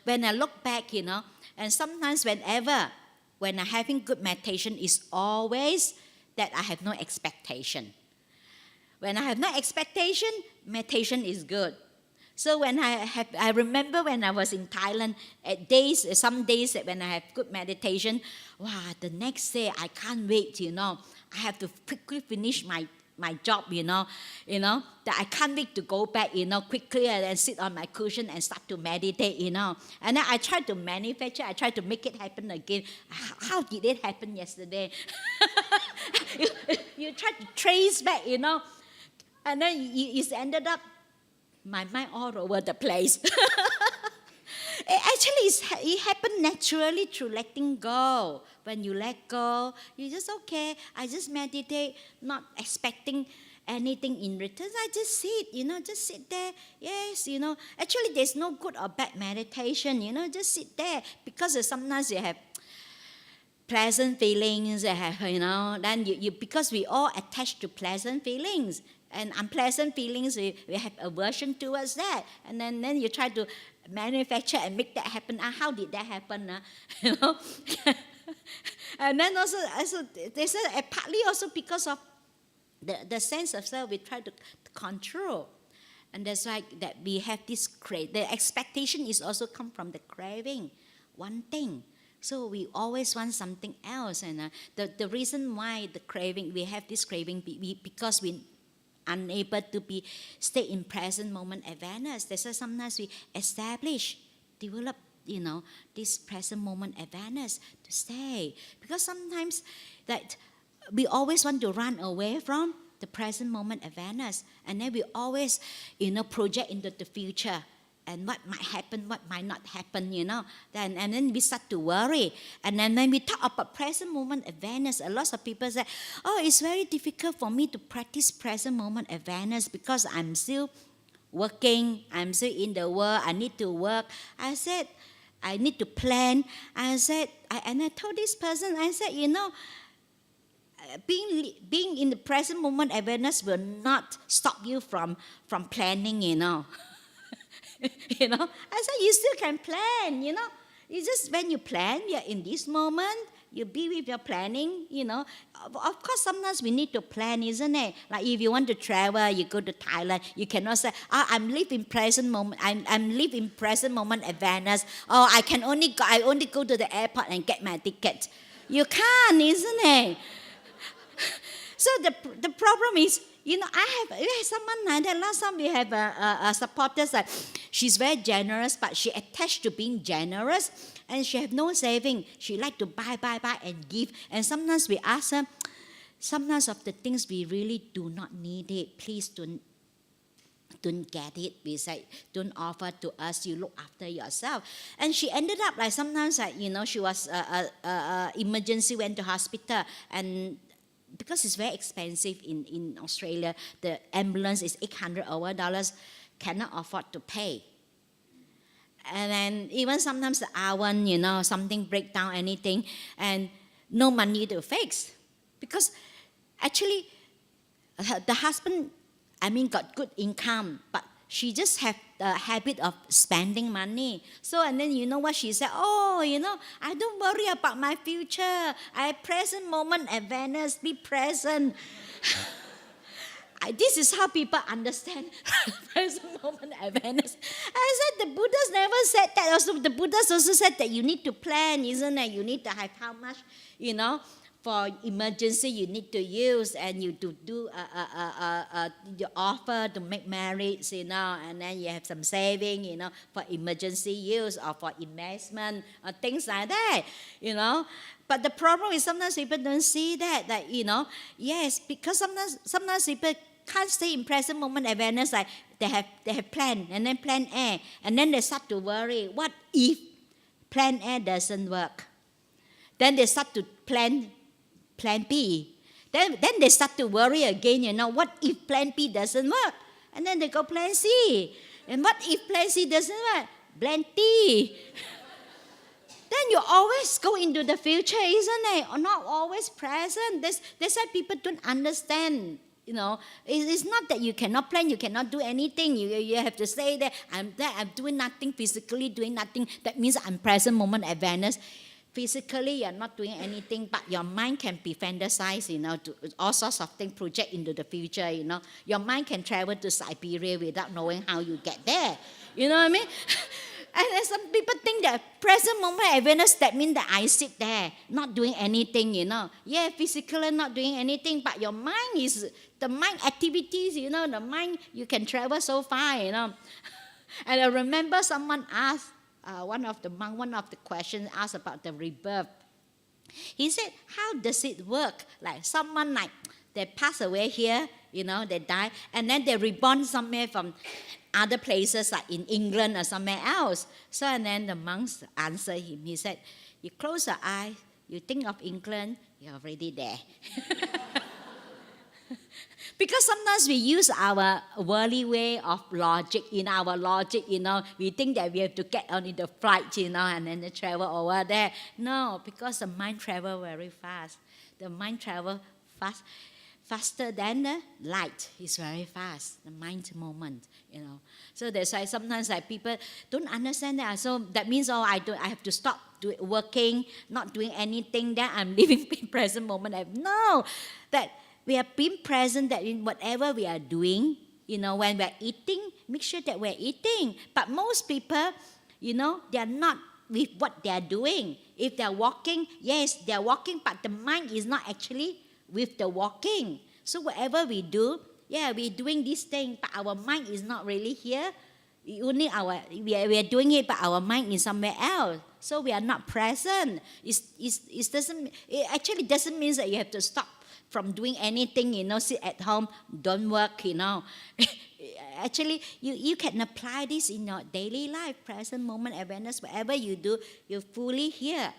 When I look back, and sometimes when I'm having good meditation, it's always that I have no expectation. When I have no expectation, meditation is good. So I remember when I was in Thailand, some days that when I have good meditation, wow, the next day I can't wait, I have to quickly finish my job, that I can't wait to go back, quickly and then sit on my cushion and start to meditate, And then I try to manufacture, I try to make it happen again. How did it happen yesterday? you try to trace back, and then it's ended up my mind all over the place. It happened naturally through letting go. When you let go, you just, okay, I just meditate, not expecting anything in return. I just sit, just sit there. Yes, actually there's no good or bad meditation, just sit there. Because sometimes you have pleasant feelings, then because we all attach to pleasant feelings. And unpleasant feelings, we have aversion towards that. And then you try to manufacture and make that happen. How did that happen? And then also they said partly also because of the sense of self we try to control. And that's why that we have this the expectation is also come from the craving, one thing. So we always want something else. And the reason why the craving, we have this craving because we unable to stay in present moment awareness. That's why sometimes we develop, this present moment awareness to stay. Because sometimes that we always want to run away from the present moment awareness, and then we always, project into the future. And what might happen, what might not happen, and then we start to worry. And then when we talk about present moment awareness, a lot of people say, oh, it's very difficult for me to practice present moment awareness because I'm still working, I'm still in the world, I need to work. I said, I need to plan. And I told this person, I said, being in the present moment awareness will not stop you from planning, I said, you still can plan, It's just when you plan, you're in this moment, you be with your planning, Of course, sometimes we need to plan, isn't it? Like if you want to travel, you go to Thailand, you cannot say, I'm living present moment, I'm living present moment awareness. Oh, I only go to the airport and get my ticket. You can't, isn't it? So the problem is, I have someone like that. Last time we have a supporter that she's very generous, but she attached to being generous, and she have no saving. She like to buy and give. And sometimes we ask her, sometimes of the things we really do not need it. Please don't get it. We say, don't offer to us. You look after yourself. And she ended up like sometimes she was emergency, went to hospital, and because it's very expensive in Australia, the ambulance is $800 cannot afford to pay. And then even sometimes the R1, something break down, anything, and no money to fix. Because actually, the husband, got good income, but she just have the habit of spending money. So, and then you know what she said? Oh, I don't worry about my future. I present moment awareness, be present. This is how people understand present moment awareness. I said the Buddhas never said that. Also, the Buddhas also said that you need to plan, isn't it? You need to have how much, for emergency you need to use, and you to do your offer to make marriage, and then you have some saving, for emergency use or for investment or things like that, But the problem is sometimes people don't see that, yes, because sometimes people can't stay in present moment awareness. Like they have plan, and then plan A, and then they start to worry. What if plan A doesn't work? Then they start to plan B. Then they start to worry again. What if plan B doesn't work? And then they go plan C. And what if plan C doesn't work? Plan D. Then you always go into the future, isn't it? Or not always present. That's why people don't understand. It's not that you cannot plan, you cannot do anything. You have to say that I'm doing nothing, physically doing nothing. That means I'm present moment awareness. physically you're not doing anything, but your mind can be fantasized, to all sorts of things project into the future, Your mind can travel to Siberia without knowing how you get there. You know what I mean? And then some people think that present moment awareness, that means that I sit there, not doing anything, Yeah, physically not doing anything, but your mind is, the mind activities, the mind, you can travel so far, And I remember someone asked, one of the questions asked about the rebirth. He said, how does it work? Like someone they pass away here, they die, and then they reborn somewhere from other places like in England or somewhere else. So and then the monks answered him. He said, you close your eyes, you think of England, you're already there. Because sometimes we use our worldly way of logic. In our logic, we think that we have to get on in the flight, and then travel over there. No, because the mind travels very fast. The mind travels faster than the light. It's very fast, the mind moment, So that's why sometimes people don't understand that. So that means, I have to stop working, not doing anything, then I'm living in present moment. No, that we are being present, that in whatever we are doing, when we're eating, make sure that we're eating. But most people, they are not with what they are doing. If they're walking, yes, they're walking, but the mind is not actually with the walking. So whatever we do, we're doing this thing, but our mind is not really here. We are doing it, but our mind is somewhere else. So we are not present. It actually doesn't mean that you have to stop from doing anything, sit at home, don't work, Actually, you can apply this in your daily life, present moment awareness. Whatever you do, you're fully here.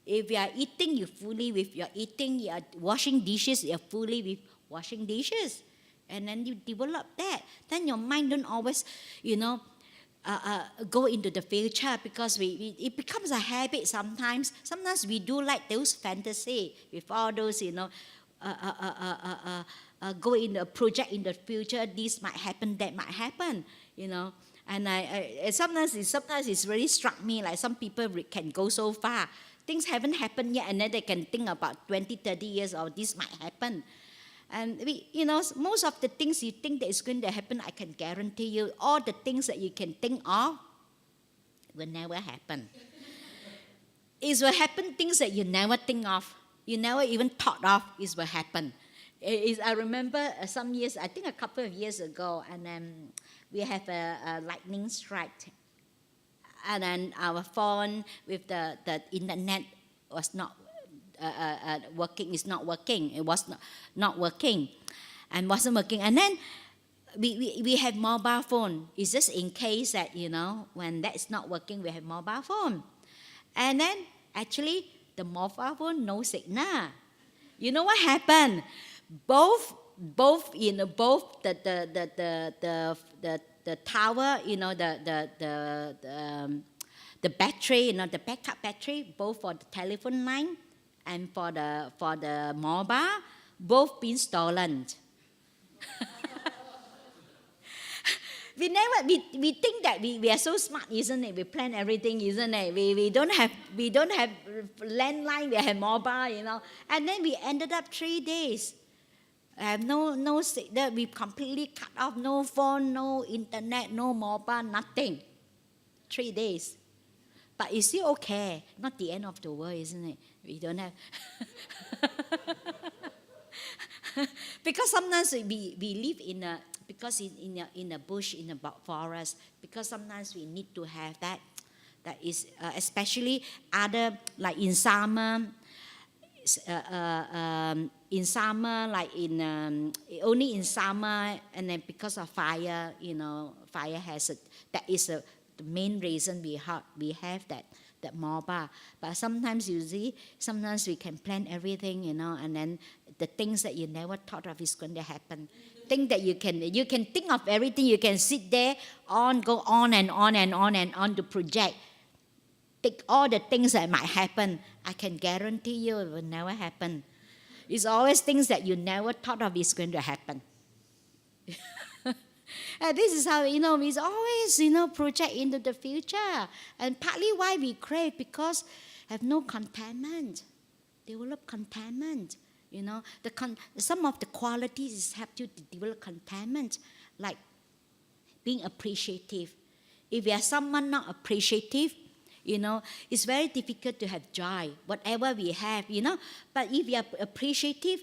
If you are eating, you're fully with your eating. You are washing dishes, you're fully with washing dishes. And then you develop that. Then your mind don't always, go into the future, because it becomes a habit sometimes. Sometimes we do like those fantasy with all those, go in a project in the future, this might happen, that might happen, And sometimes it's really struck me, like some people can go so far. Things haven't happened yet, and then they can think about 20, 30 years, or this might happen. And most of the things you think that is going to happen, I can guarantee you, all the things that you can think of will never happen. It will happen things that you never think of. You never even thought of it will happen. I remember some years, I think a couple of years ago, and then we have a lightning strike. And then our phone with the internet was not working. It's not working. It was not working, and wasn't working. And then we have mobile phone. It's just in case that when that's not working, we have mobile phone. And then actually, the mobile phone no signal. You know what happened? Both the tower, the battery, the backup battery, both for the telephone line and for the mobile, both been stolen. We think that we are so smart, isn't it? We plan everything, isn't it? We don't have landline, we have mobile, And then we ended up 3 days. No signal. We completely cut off. No phone, no internet, no mobile, nothing. 3 days. But it's still okay. Not the end of the world, isn't it? We don't have. Because sometimes we live in a bush, in a forest, because sometimes we need to have that is especially other, like in summer, like only in summer, and then because of fire, fire hazard, that is the main reason we have that mobile. But sometimes sometimes we can plan everything, and then the things that you never thought of is going to happen. Think that you can think of everything. You can sit there go on and on and on and on to project. Think all the things that might happen. I can guarantee you it will never happen. It's always things that you never thought of is going to happen. And this is how, it's always, project into the future. And partly why we crave, because have no contentment. Develop contentment. You know, some of the qualities help you to develop contentment, like being appreciative. If you are someone not appreciative, you know, it's very difficult to have joy, whatever we have, you know. But if you are appreciative,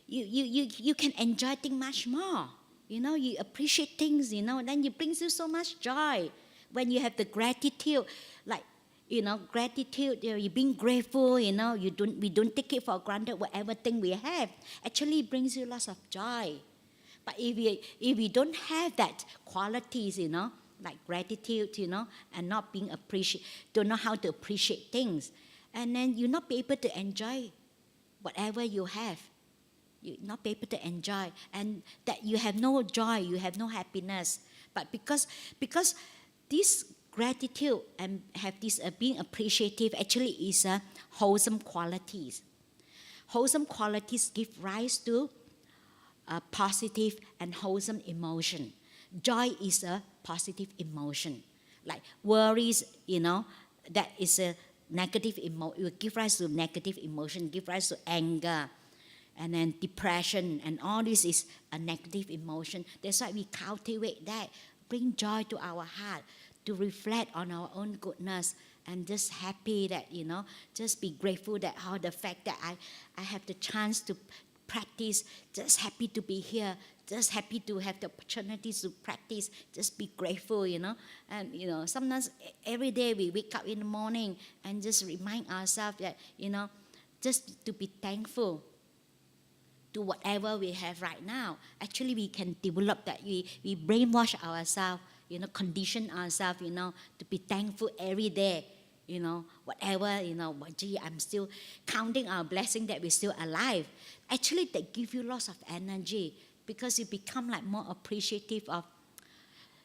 you can enjoy things much more. You know, you appreciate things, you know, then it brings you so much joy. When you have the gratitude, like, you know, gratitude, you're being grateful, you know, we don't take it for granted whatever thing we have. Actually, it brings you lots of joy. But if we don't have that qualities, you know, like gratitude, you know, and not being don't know how to appreciate things, and then you'll not be able to enjoy whatever you have. You'll not be able to enjoy, and that you have no joy, you have no happiness. But because this gratitude and have this being appreciative actually is a wholesome qualities. Wholesome qualities give rise to a positive and wholesome emotion. Joy is a positive emotion. Like worries, you know, that is a negative emotion. It will give rise to negative emotion, give rise to anger, and then depression, and all this is a negative emotion. That's why we cultivate that, bring joy to our heart, to reflect on our own goodness, and just happy that, you know, just be grateful that the fact that I have the chance to practice, just happy to be here, just happy to have the opportunities to practice, just be grateful, you know. And, you know, sometimes every day we wake up in the morning and just remind ourselves that, you know, just to be thankful to whatever we have right now. Actually, we can develop that. We brainwash ourselves, you know, condition ourselves, you know, to be thankful every day, you know, whatever, you know, gee, I'm still counting our blessing that we're still alive. Actually, that gives you lots of energy because you become like more appreciative of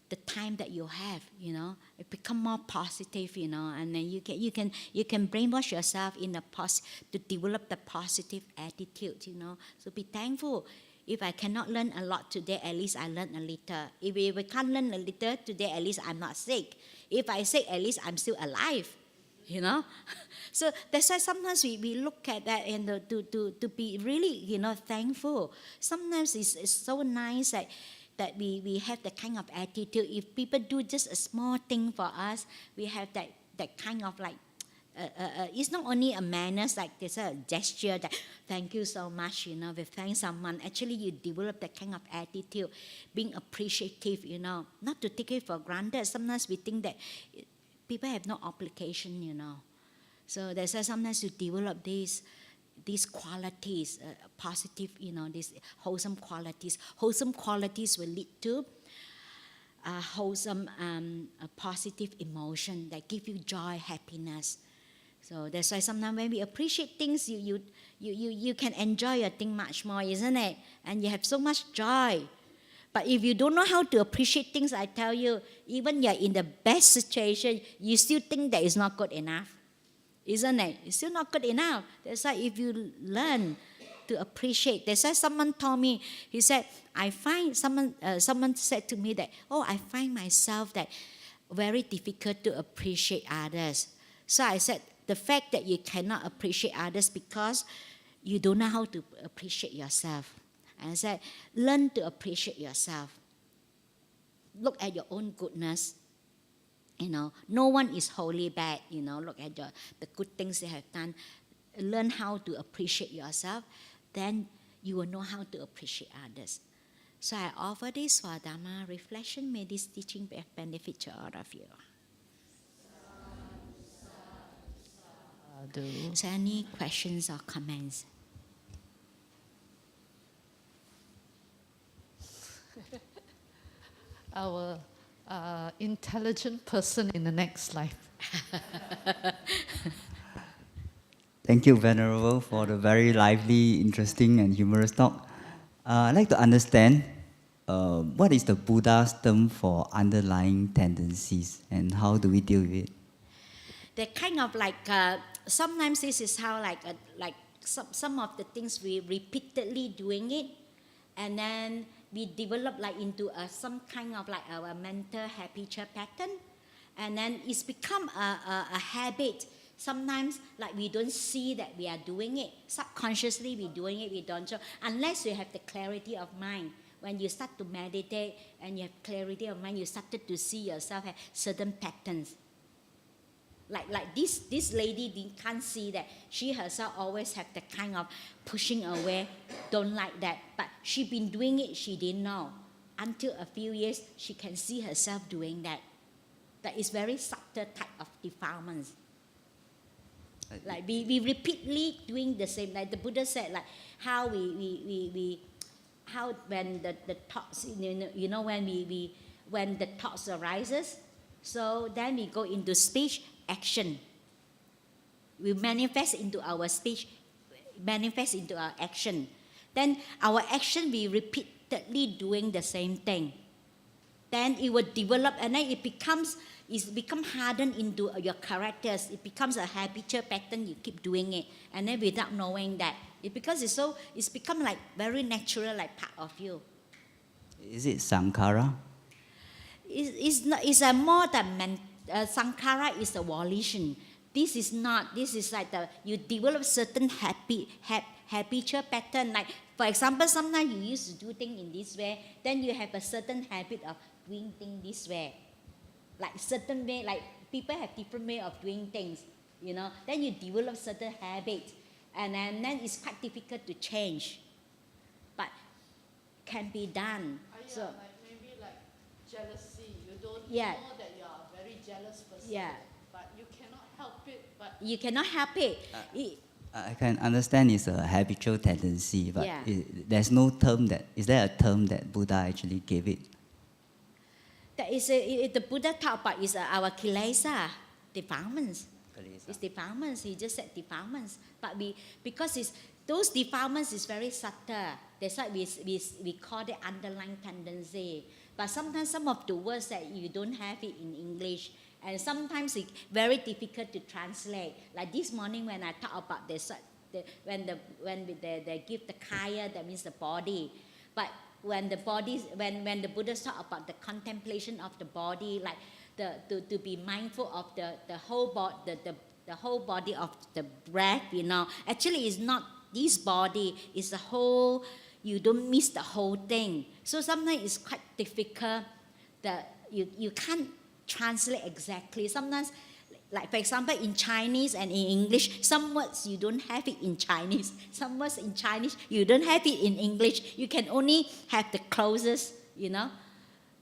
the time that you have, you know. It become more positive, you know, and then you can brainwash yourself in to develop the positive attitude, you know. So be thankful. If I cannot learn a lot today, at least I learn a little. If we can't learn a little today, at least I'm not sick. If I'm sick, at least I'm still alive, you know. So that's why sometimes we look at that and to be really, you know, thankful. Sometimes it's so nice that we have that kind of attitude. If people do just a small thing for us, we have that kind of like, it's not only a manners, like there's a gesture that thank you so much, you know, we thank someone. Actually, you develop that kind of attitude, being appreciative, you know, not to take it for granted. Sometimes we think that people have no obligation, you know. So that's why sometimes you develop these qualities, positive, you know, these wholesome qualities. Wholesome qualities will lead to wholesome, positive emotion that give you joy, happiness. So that's why sometimes when we appreciate things, you can enjoy a thing much more, isn't it? And you have so much joy. But if you don't know how to appreciate things, I tell you, even you're in the best situation, you still think that it's not good enough. Isn't it? It's still not good enough. That's why if you learn to appreciate, that's why someone told me, he said, someone said to me that, I find myself that very difficult to appreciate others. So I said, the fact that you cannot appreciate others because you don't know how to appreciate yourself. And I said, learn to appreciate yourself. Look at your own goodness. You know, no one is wholly bad. You know, look at the good things you have done. Learn how to appreciate yourself. Then you will know how to appreciate others. So I offer this for Dharma reflection. May this teaching be of benefit to all of you. Is there any questions or comments? Our intelligent person in the next life. Thank you, Venerable, for the very lively, interesting, and humorous talk. I'd like to understand what is the Buddha's term for underlying tendencies and how do we deal with it? They're kind of like, sometimes this is how some of the things we repeatedly doing it, and then we develop like into some kind of like our mental habitual pattern, and then it's become a habit Sometimes, like, we don't see that we are doing it. Subconsciously, we're doing it, we don't show. Unless you have the clarity of mind. When you start to meditate and you have clarity of mind, you started to see yourself have certain patterns. Like this lady can't see that. She herself always have the kind of pushing away, don't like that. But she been doing it, she didn't know. Until a few years, she can see herself doing that. That is very subtle type of defilements. Like we repeatedly doing the same. Like the Buddha said, like how how when the thoughts, you know when the thoughts arises, so then we go into speech, action. We manifest into our speech, manifest into our action. Then our action, we repeatedly doing the same thing. Then it will develop, and then it becomes hardened into your characters. It becomes a habitual pattern. You keep doing it, and then without knowing that, it's become like very natural, like part of you. Is it sankhara? It's a more than sankhara is a volition. This is not. This is like you develop certain habitual pattern. Like for example, sometimes you used to do things in this way, then you have a certain habit of doing things this way. Like certain way, like people have different way of doing things, Then you develop certain habits, and then it's quite difficult to change, but can be done. So like maybe like jealousy. You don't Yeah. know that you are a very jealous person. Yeah. But you cannot help it. But you cannot help it. I can understand it's a habitual tendency, but Yeah. there's no term that. Is there a term that Buddha actually gave it? That is the Buddha talk about is our kilesa, defilements. It's defilements. He just said defilements, but because those defilements is very subtle. That's why we call it underlying tendency. But sometimes some of the words that you don't have it in English, and sometimes it's very difficult to translate. Like this morning when I talk about when they give the kaya, that means the body, but when the Buddha talk about the contemplation of the body, like to be mindful of the whole body, the whole body of the breath, Actually, it's not this body; it's the whole. You don't miss the whole thing. So sometimes it's quite difficult that you can't translate exactly. Sometimes, like for example, in Chinese and in English, some words you don't have it in Chinese. Some words in Chinese you don't have it in English. You can only have the closest,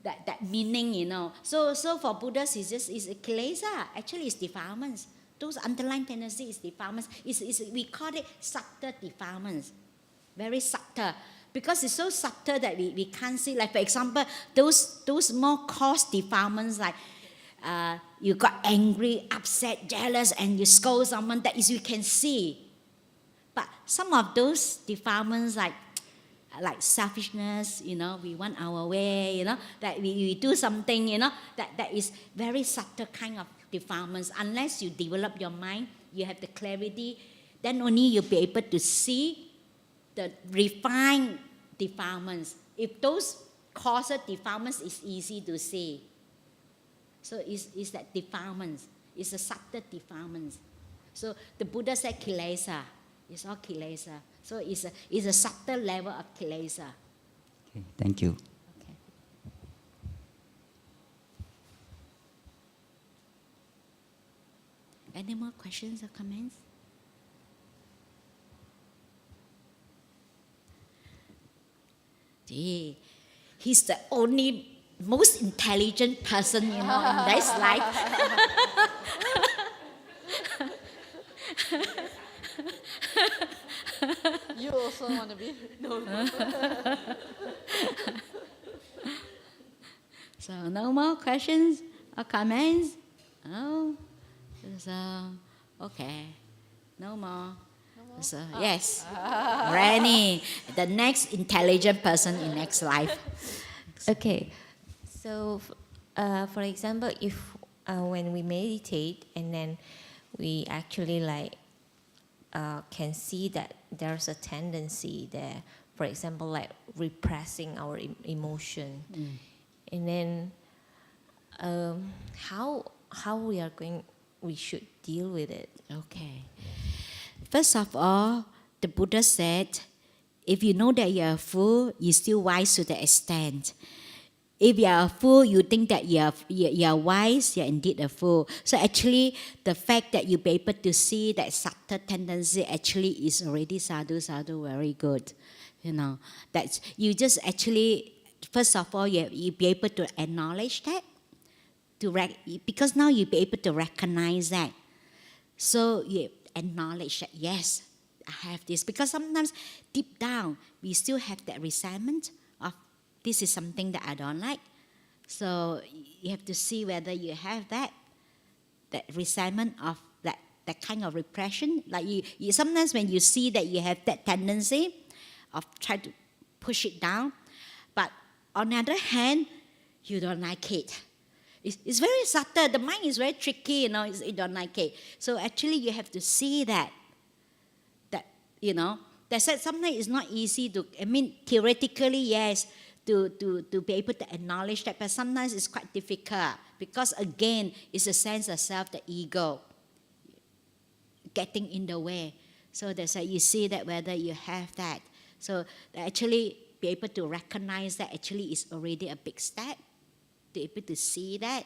that meaning, So for Buddhists, it's a kilesa. Actually, it's defilements. Those underlying tendencies is defilements. We call it subtle defilements. Very subtle. Because it's so subtle that we can't see. Like for example, those more coarse defilements, like you got angry, upset, jealous, and you scold someone, that is you can see. But some of those defilements, like selfishness, we want our way, that we do something, that is very subtle kind of defilements. Unless you develop your mind, you have the clarity, then only you'll be able to see the refined defilements. If those causal defilements is easy to see. So it's that defilements. It's a subtle defilements. So the Buddha said kilesa. It's all kilesa. So it's a subtle level of kilesa. Okay, thank you. Okay. Any more questions or comments? He's the only most intelligent person, in this life. you also want to be? No. So no more questions or comments? Oh, so okay, no more. So yes, Granny, the next intelligent person in next life. Okay, so for example, if when we meditate and then we actually can see that there's a tendency there, for example, like repressing our emotion, and then how we are going we should deal with it. Okay. First of all, the Buddha said, if you know that you are a fool, you're still wise to the extent. If you are a fool, you think that you are wise, you're indeed a fool. So actually, the fact that you be able to see that subtle tendency actually is already sadhu, very good. You know, that's, you just actually, first of all, you be able to acknowledge that, because now you be able to recognize that. So you acknowledge that, yes, I have this. Because sometimes deep down, we still have that resentment of this is something that I don't like. So you have to see whether you have that resentment of that kind of repression. Like you sometimes when you see that you have that tendency of try to push it down, but on the other hand, you don't like it. It's very subtle. The mind is very tricky, you don't like it. So actually you have to see that that's why sometimes it's not easy to, theoretically, yes, to be able to acknowledge that, but sometimes it's quite difficult because, again, it's a sense of self, the ego, getting in the way. So that's why you see that whether you have that. So actually be able to recognize that actually is already a big step, to be able to see that.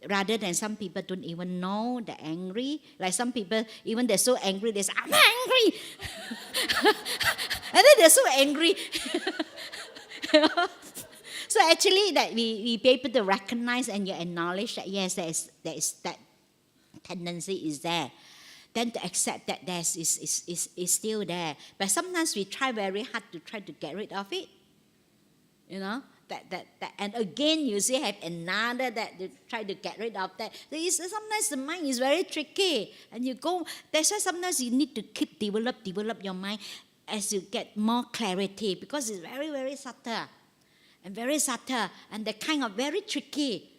Rather than some people don't even know they're angry. Like some people, even they're so angry, they say, I'm angry. And then they're so angry. So actually that we be able to recognize and you acknowledge that yes, there is that tendency is there. Then to accept that there is still there. But sometimes we try very hard to try to get rid of it. That and again you see have another that you try to get rid of that. Sometimes the mind is very tricky, and you go. That's why sometimes you need to keep develop your mind as you get more clarity, because it's very, very subtle, and the kind of very tricky.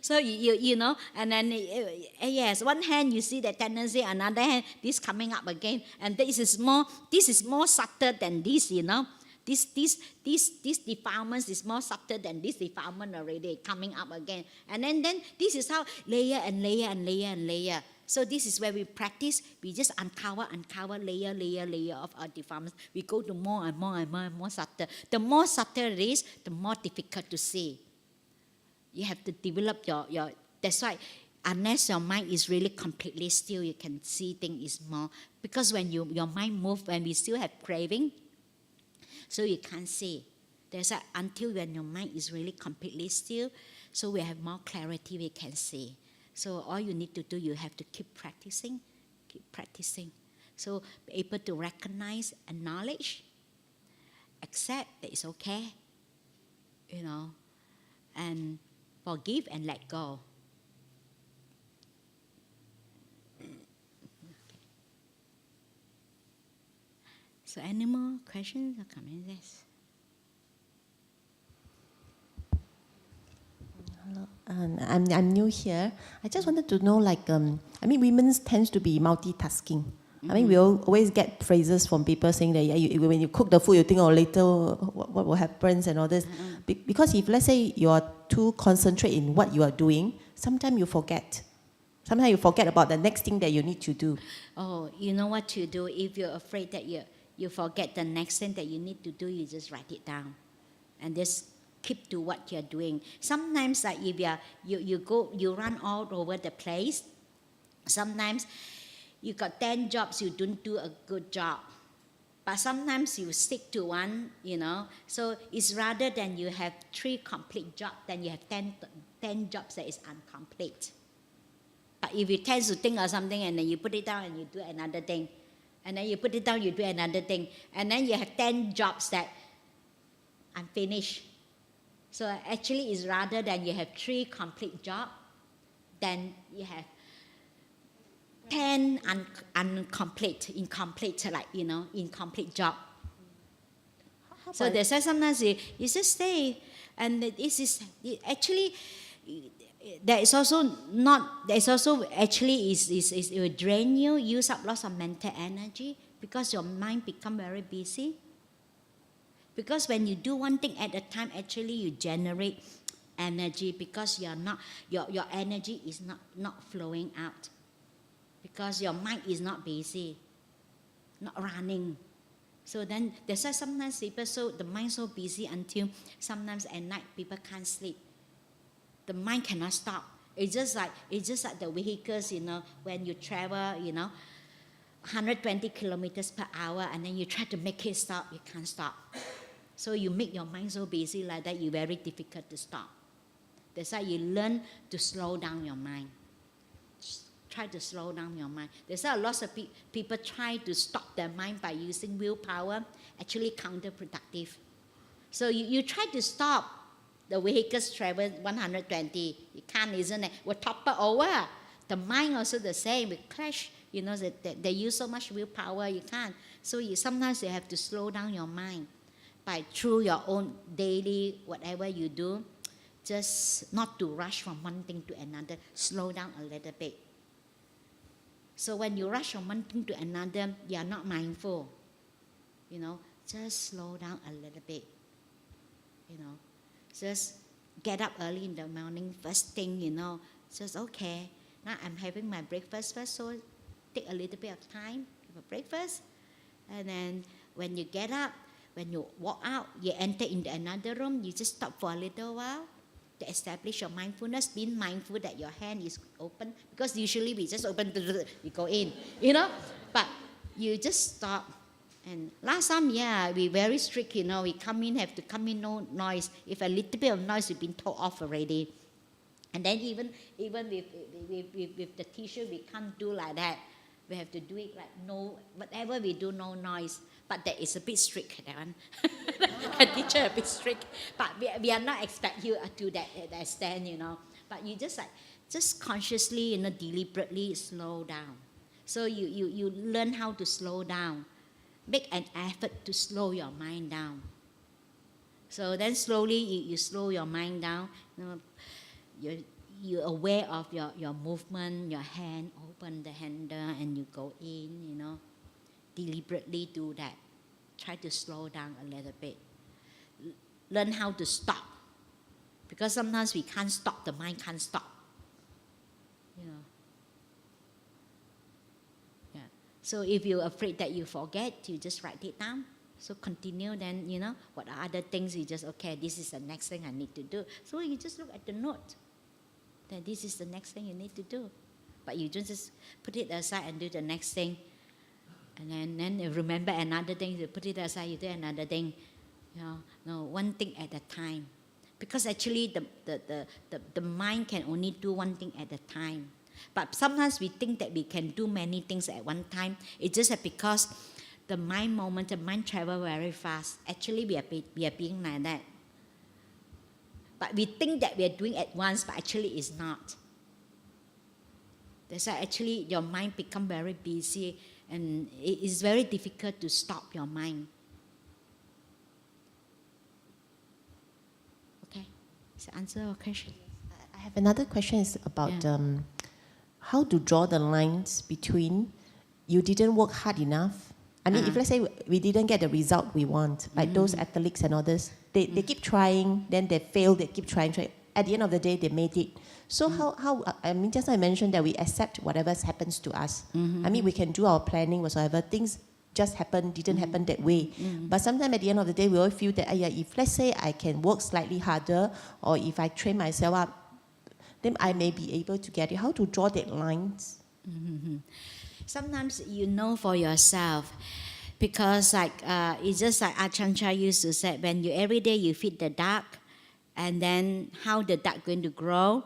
So you know, and then yes, one hand you see the tendency, another hand this coming up again, and this is more subtle than this, This defilements is more subtle than this defilement already coming up again. And then this is how layer and layer and layer and layer. So this is where we practice. We just uncover layer of our defilements. We go to more and more and more and more subtle. The more subtle it is, the more difficult to see. You have to develop your that's why unless your mind is really completely still, you can see things is more. Because when your mind moves, when we still have craving, so you can't see. There's until when your mind is really completely still, so we have more clarity, we can see. So all you need to do, you have to keep practicing. So be able to recognize, acknowledge, accept that it's okay, and forgive and let go. So any more questions or comments? Yes. Hello. I'm new here. I just wanted to know, women tends to be multitasking. Mm-hmm. We always get phrases from people saying that when you cook the food, you think, later what will happen and all this. Mm-hmm. Because if, let's say, you are too concentrated in what you are doing, sometimes you forget. Sometimes you forget about the next thing that you need to do. Oh, you know what to do if you're afraid that you forget the next thing that you need to do, you just write it down and just keep to what you're doing. Sometimes if you run all over the place, sometimes you got 10 jobs, you don't do a good job. But sometimes you stick to one, So it's rather than you have 3 complete jobs, than you have 10 jobs that is incomplete. But if you tend to think of something and then you put it down and you do another thing, and then you put it down, you do another thing. And then you have 10 jobs that unfinished. So actually it's rather than you have 3 complete jobs, then you have 10 incomplete job. So they say sometimes you just stay. And this is actually, it will drain you, use up lots of mental energy because your mind become very busy. Because when you do one thing at a time, actually you generate energy because you're not, your energy is not flowing out. Because your mind is not busy, not running. So then that's why sometimes people the mind so busy until sometimes at night people can't sleep. The mind cannot stop. It's just like the vehicles, when you travel, 120 kilometers per hour, and then you try to make it stop, you can't stop. So you make your mind so busy like that, it's very difficult to stop. That's why you learn to slow down your mind. Try to slow down your mind. There's a lot of people try to stop their mind by using willpower, actually counterproductive. So you try to stop the vehicles travel 120. You can't, isn't it? Will topple over. The mind also the same. We clash. They use so much willpower. You can't. So sometimes you have to slow down your mind through your own daily whatever you do. Just not to rush from one thing to another. Slow down a little bit. So when you rush from one thing to another, you are not mindful. Just slow down a little bit. Just get up early in the morning, first thing, just okay. Now I'm having my breakfast first, so take a little bit of time for breakfast. And then when you get up, when you walk out, you enter into another room, you just stop for a little while to establish your mindfulness, being mindful that your hand is open, because usually we just open, we go in, but you just stop. And last time, we very strict, we come in, have to come in, no noise. If a little bit of noise, we've been told off already. And then even with the teacher, we can't do like that. We have to do it like no, whatever we do, no noise. But that is a bit strict, that one. The teacher a bit strict. But we are not expect you to that extent, But you just consciously, deliberately slow down. So you learn how to slow down. Make an effort to slow your mind down. So then slowly you slow your mind down. You're aware of your movement, your hand, open the handle and you go in, Deliberately do that. Try to slow down a little bit. Learn how to stop. Because sometimes we can't stop, the mind can't stop. So if you're afraid that you forget, you just write it down. So continue then, what are other things you just, okay, this is the next thing I need to do. So you just look at the note. Then this is the next thing you need to do. But you just put it aside and do the next thing. And then you remember another thing, you put it aside, you do another thing. No, one thing at a time. Because actually the mind can only do one thing at a time. But sometimes we think that we can do many things at one time. It's just because the mind travel very fast. Actually, we are being like that. But we think that we are doing at once, but actually it's not. That's why actually your mind become very busy, and it is very difficult to stop your mind. Okay, does that answer your question? I have another question is about how to draw the lines between you didn't work hard enough. I mean, if let's say we didn't get the result we want, like those athletes and others, they keep trying, then they fail, they keep trying. At the end of the day, they made it. So how I mean, just I mentioned that we accept whatever happens to us. I mean, we can do our planning whatsoever. Things just didn't happen that way. But sometimes at the end of the day, we all feel that, if let's say I can work slightly harder, or if I train myself up, then I may be able to get it. How to draw that lines? Sometimes for yourself, because it's just like Ajahn Chah used to say, when you every day you feed the duck, and then how the duck going to grow,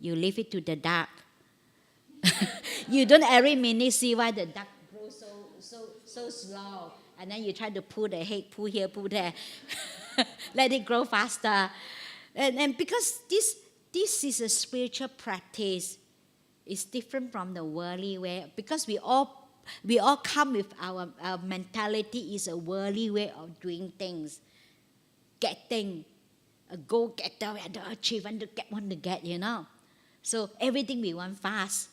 you leave it to the duck. You don't every minute see why the duck grows so slow, and then you try to pull the head, pull here, pull there, let it grow faster, and because this is a spiritual practice. It's different from the worldly way, because we all come with our mentality is a worldly way of doing things, getting a go-getter, and to achieve, and to get, So everything we want fast.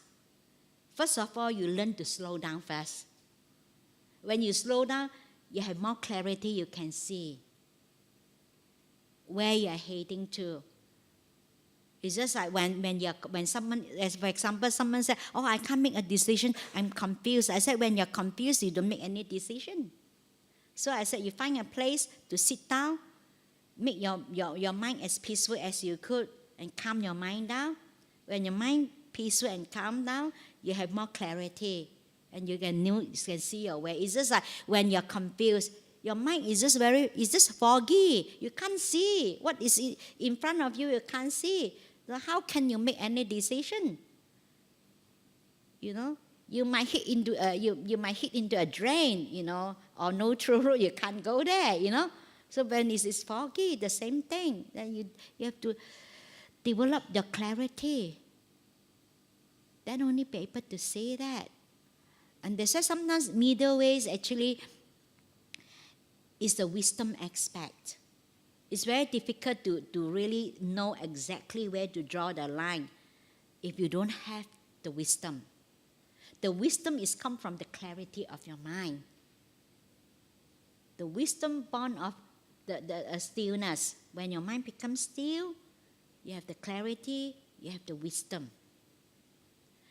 First of all, you learn to slow down first. When you slow down, you have more clarity, you can see where you are heading to. It's just like when someone, as for example, someone said, "Oh, I can't make a decision. I'm confused." I said, when you're confused, you don't make any decision. So I said, you find a place to sit down, make your mind as peaceful as you could, and calm your mind down. When your mind peaceful and calm down, you have more clarity, and you can see your way. It's just like when you're confused, your mind is just foggy. You can't see what is in front of you. You can't see. So how can you make any decision? You know, you might hit into a drain, or no true road. You can't go there, So when it's foggy, the same thing. Then you have to develop your clarity. Then only be able to say that. And they say sometimes middle ways actually is the wisdom aspect. It's very difficult to really know exactly where to draw the line if you don't have the wisdom. The wisdom is come from the clarity of your mind. The wisdom born of the stillness. When your mind becomes still, you have the clarity, you have the wisdom.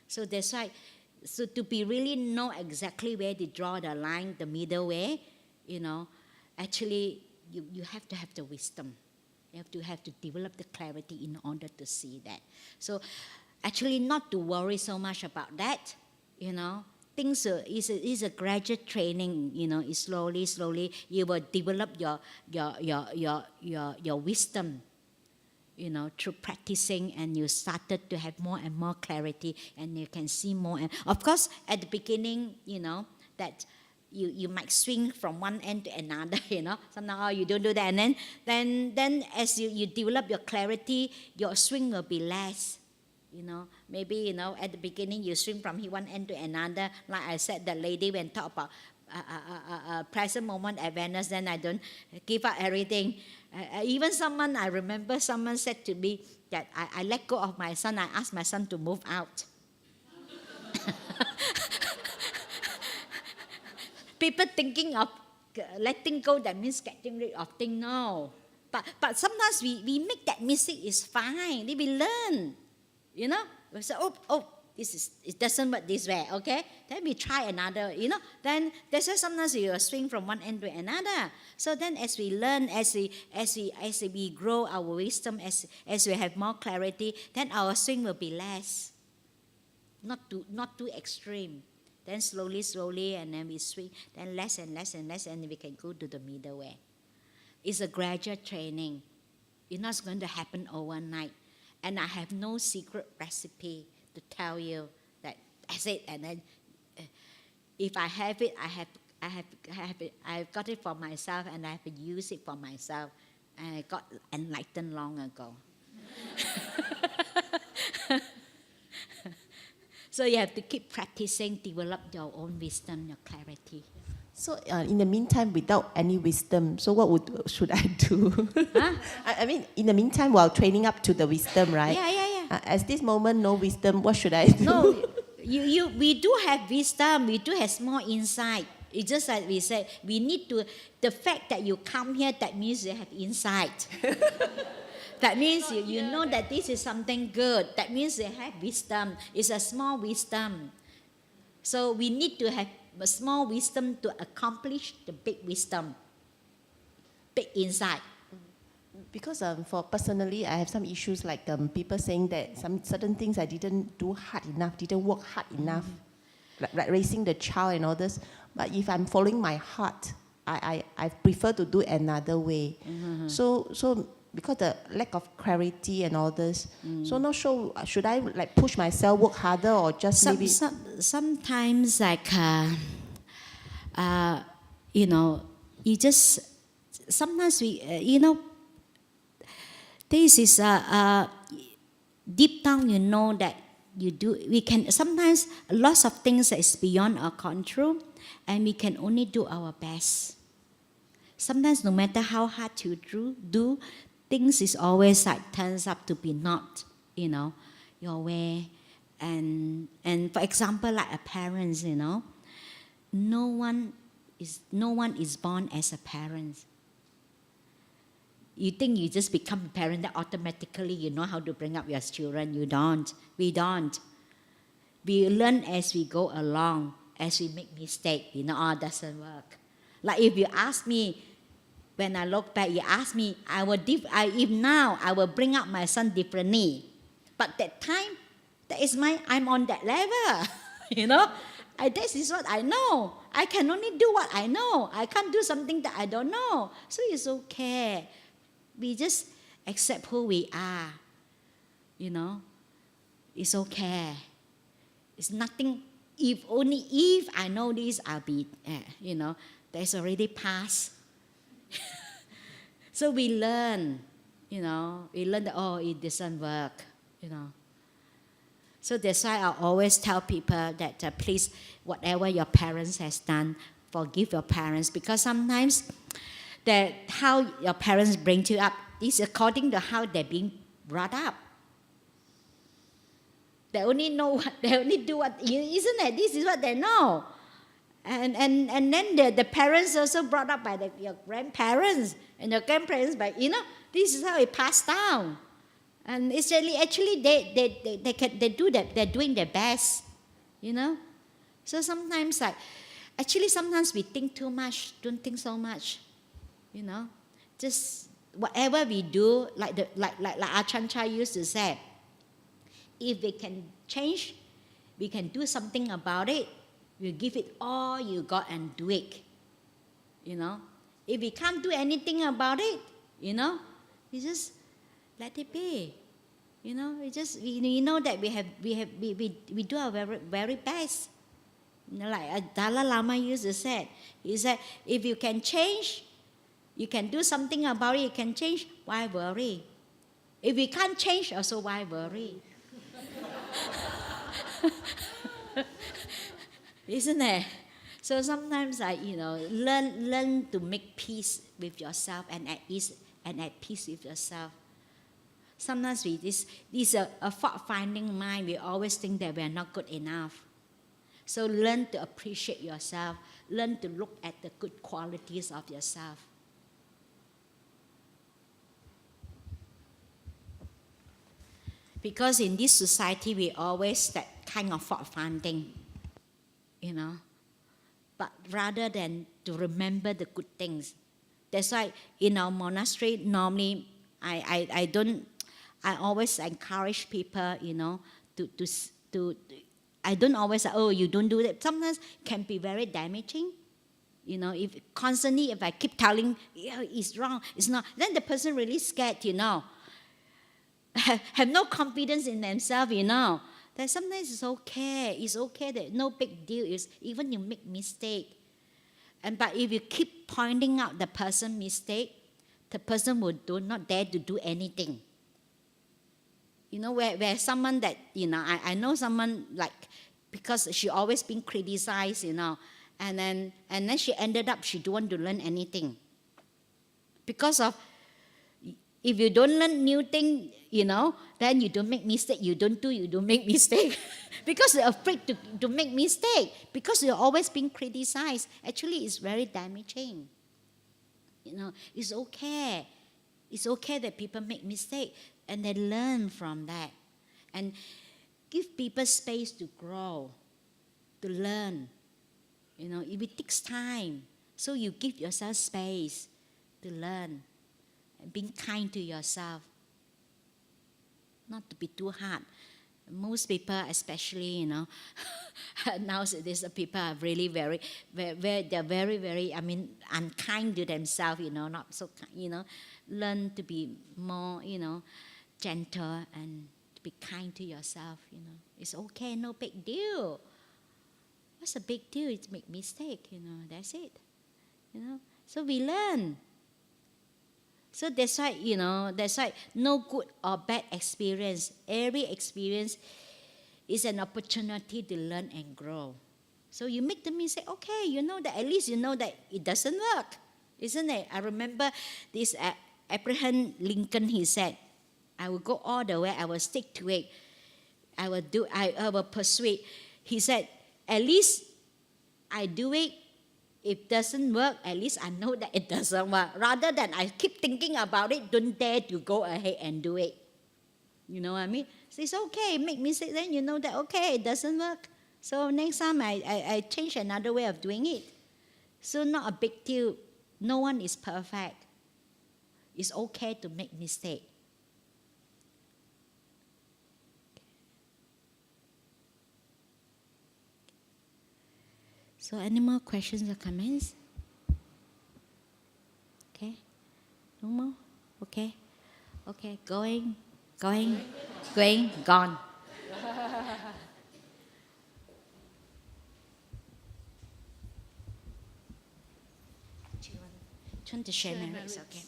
So that's why, so to be really know exactly where to draw the line, the middle way, actually you have to have the wisdom. You have to develop the clarity in order to see that. So actually not to worry so much about that, Things is a gradual training, It's slowly you will develop your wisdom, through practicing, and you started to have more and more clarity, and you can see more. And of course, at the beginning, that you might swing from one end to another, Somehow you don't do that, and then as you develop your clarity, your swing will be less. Maybe at the beginning you swing from one end to another. Like I said, the lady when talk about present moment awareness, then I don't give up everything. Even I remember someone said to me that I let go of my son. I asked my son to move out. People thinking of letting go, that means getting rid of things. No. But sometimes we make that mistake. It's fine. We learn. We say, it doesn't work this way, okay? Then we try another, Then that's why sometimes we will swing from one end to another. So then as we learn, as we grow our wisdom, as we have more clarity, then our swing will be less. Not too extreme. Then slowly, and then we swing, then less and less and less, and we can go to the middle way. It's a gradual training. It's not going to happen overnight. And I have no secret recipe to tell you that that's it. And then if I have it, I've got it for myself, and I have to use it for myself. And I got enlightened long ago. So you have to keep practicing, develop your own wisdom, your clarity. So in the meantime, without any wisdom, so what should I do? Huh? I mean, in the meantime, while training up to the wisdom, right? Yeah. At this moment, no wisdom. What should I do? No, we do have wisdom. We do have small insight. It's just like we said, we need to. The fact that you come here, that means you have insight. That means you know that this is something good. That means you have wisdom. It's a small wisdom. So we need to have a small wisdom to accomplish the big wisdom, big insight. Because for personally, I have some issues like people saying that some certain things I didn't do hard enough, didn't work hard enough, like raising the child and all this. But if I'm following my heart, I prefer to do another way. Mm-hmm. So because the lack of clarity and all this, so not sure, should I like push myself, work harder, or just maybe... Sometimes like, you just, sometimes we, this is deep down you know that we can, sometimes lots of things is beyond our control, and we can only do our best. Sometimes no matter how hard you do, things is always like turns up to be not, your way. And for example, like a parent, no one is born as a parent. You think you just become a parent that automatically you know how to bring up your children. You don't. We don't. We learn as we go along, as we make mistakes. You know, oh, doesn't work. Like if you ask me, when I look back, you ask me, if now I will bring up my son differently. But that time, I'm on that level. You know, this is what I know. I can only do what I know. I can't do something that I don't know. So it's okay. We just accept who we are. You know, it's okay. It's nothing. If I know this, I'll be, you know, that's already past. So we learn, you know, that, oh, it doesn't work, you know. So that's why I always tell people that please, whatever your parents has done, forgive your parents, because sometimes that how your parents bring you up is according to how they're being brought up. They only do what, isn't it? This is what they know. And then the parents also brought up by your grandparents, and your grandparents by, you know, this is how it passed down. And it's actually they do that, they're doing their best, you know. So sometimes sometimes we think too much, don't think so much, you know. Just whatever we do, like Ajahn Chah used to say, if we can change, we can do something about it, you give it all you got and do it, you know. If we can't do anything about it, you know, we just let it be, you know. We know that we do our very, very best. You know, like Dalai Lama used to say, he said, if you can change, you can do something about it, you can change, why worry? If we can't change, also why worry? Isn't it? So sometimes learn to make peace with yourself and at ease and at peace with yourself. Sometimes this a fault-finding mind. We always think that we are not good enough. So learn to appreciate yourself. Learn to look at the good qualities of yourself. Because in this society, we always that kind of fault-finding, you know. But rather than to remember the good things. That's why in our monastery, normally, I always encourage people, you know, to I don't always say, oh, you don't do that. Sometimes can be very damaging. You know, if I keep telling, yeah, it's wrong, it's not, then the person really scared, you know. Have no confidence in themselves, you know. That sometimes it's okay that no big deal is, even you make mistake. But if you keep pointing out the person's mistake, the person will not dare to do anything. You know, where someone that, you know, I know someone like, because she always been criticized, you know, and then she ended up, she don't want to learn anything. Because of, if you don't learn new thing, you know, then you don't make mistake, you don't make mistake. Because you're afraid to make mistake, because you're always being criticized. Actually, it's very damaging. You know, it's okay. It's okay that people make mistake, and they learn from that. And give people space to grow, to learn. You know, it takes time. So you give yourself space to learn. And being kind to yourself. Not to be too hard. Most people, especially, you know, nowadays people are really very, they're very, very, unkind to themselves, you know, not so, you know. Learn to be more, you know, gentle and to be kind to yourself, you know. It's okay, no big deal. What's a big deal? It's make mistake, you know, that's it. You know, so we learn. So that's why, you know, no good or bad experience. Every experience is an opportunity to learn and grow. So you make the mistake, okay, you know that, at least you know that it doesn't work, isn't it? I remember this Abraham Lincoln, he said, I will go all the way, I will stick to it. I will persuade. He said, at least I do it. it doesn't work, at least I know that it doesn't work. Rather than I keep thinking about it, don't dare to go ahead and do it. You know what I mean? So it's okay, make mistake, then you know that, okay, it doesn't work. So next time I change another way of doing it. So not a big deal. No one is perfect. It's okay to make mistake. So any more questions or comments? Okay. No more? Okay. Okay, going, gone. Do you want to share merits? Okay.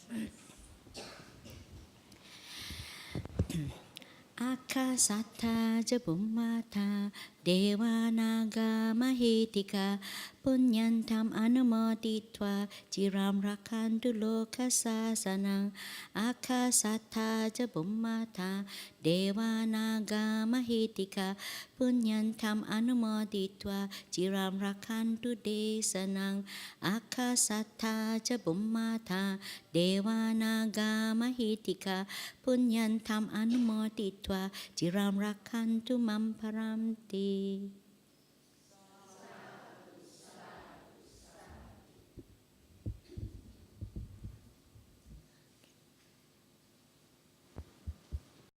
Akasata Jabummata Devanaga Mahitika Punyantam Anumoditva Jiram Rakantu Lokasasanang Akasata Jabummata Devanaga Mahitika Punyantam Anumoditva Jiram Rakantu Desanang Akasata Jabummata Devanaga Mahitika Punyantam Anumoditva Jiram Rakantu Mamparamti.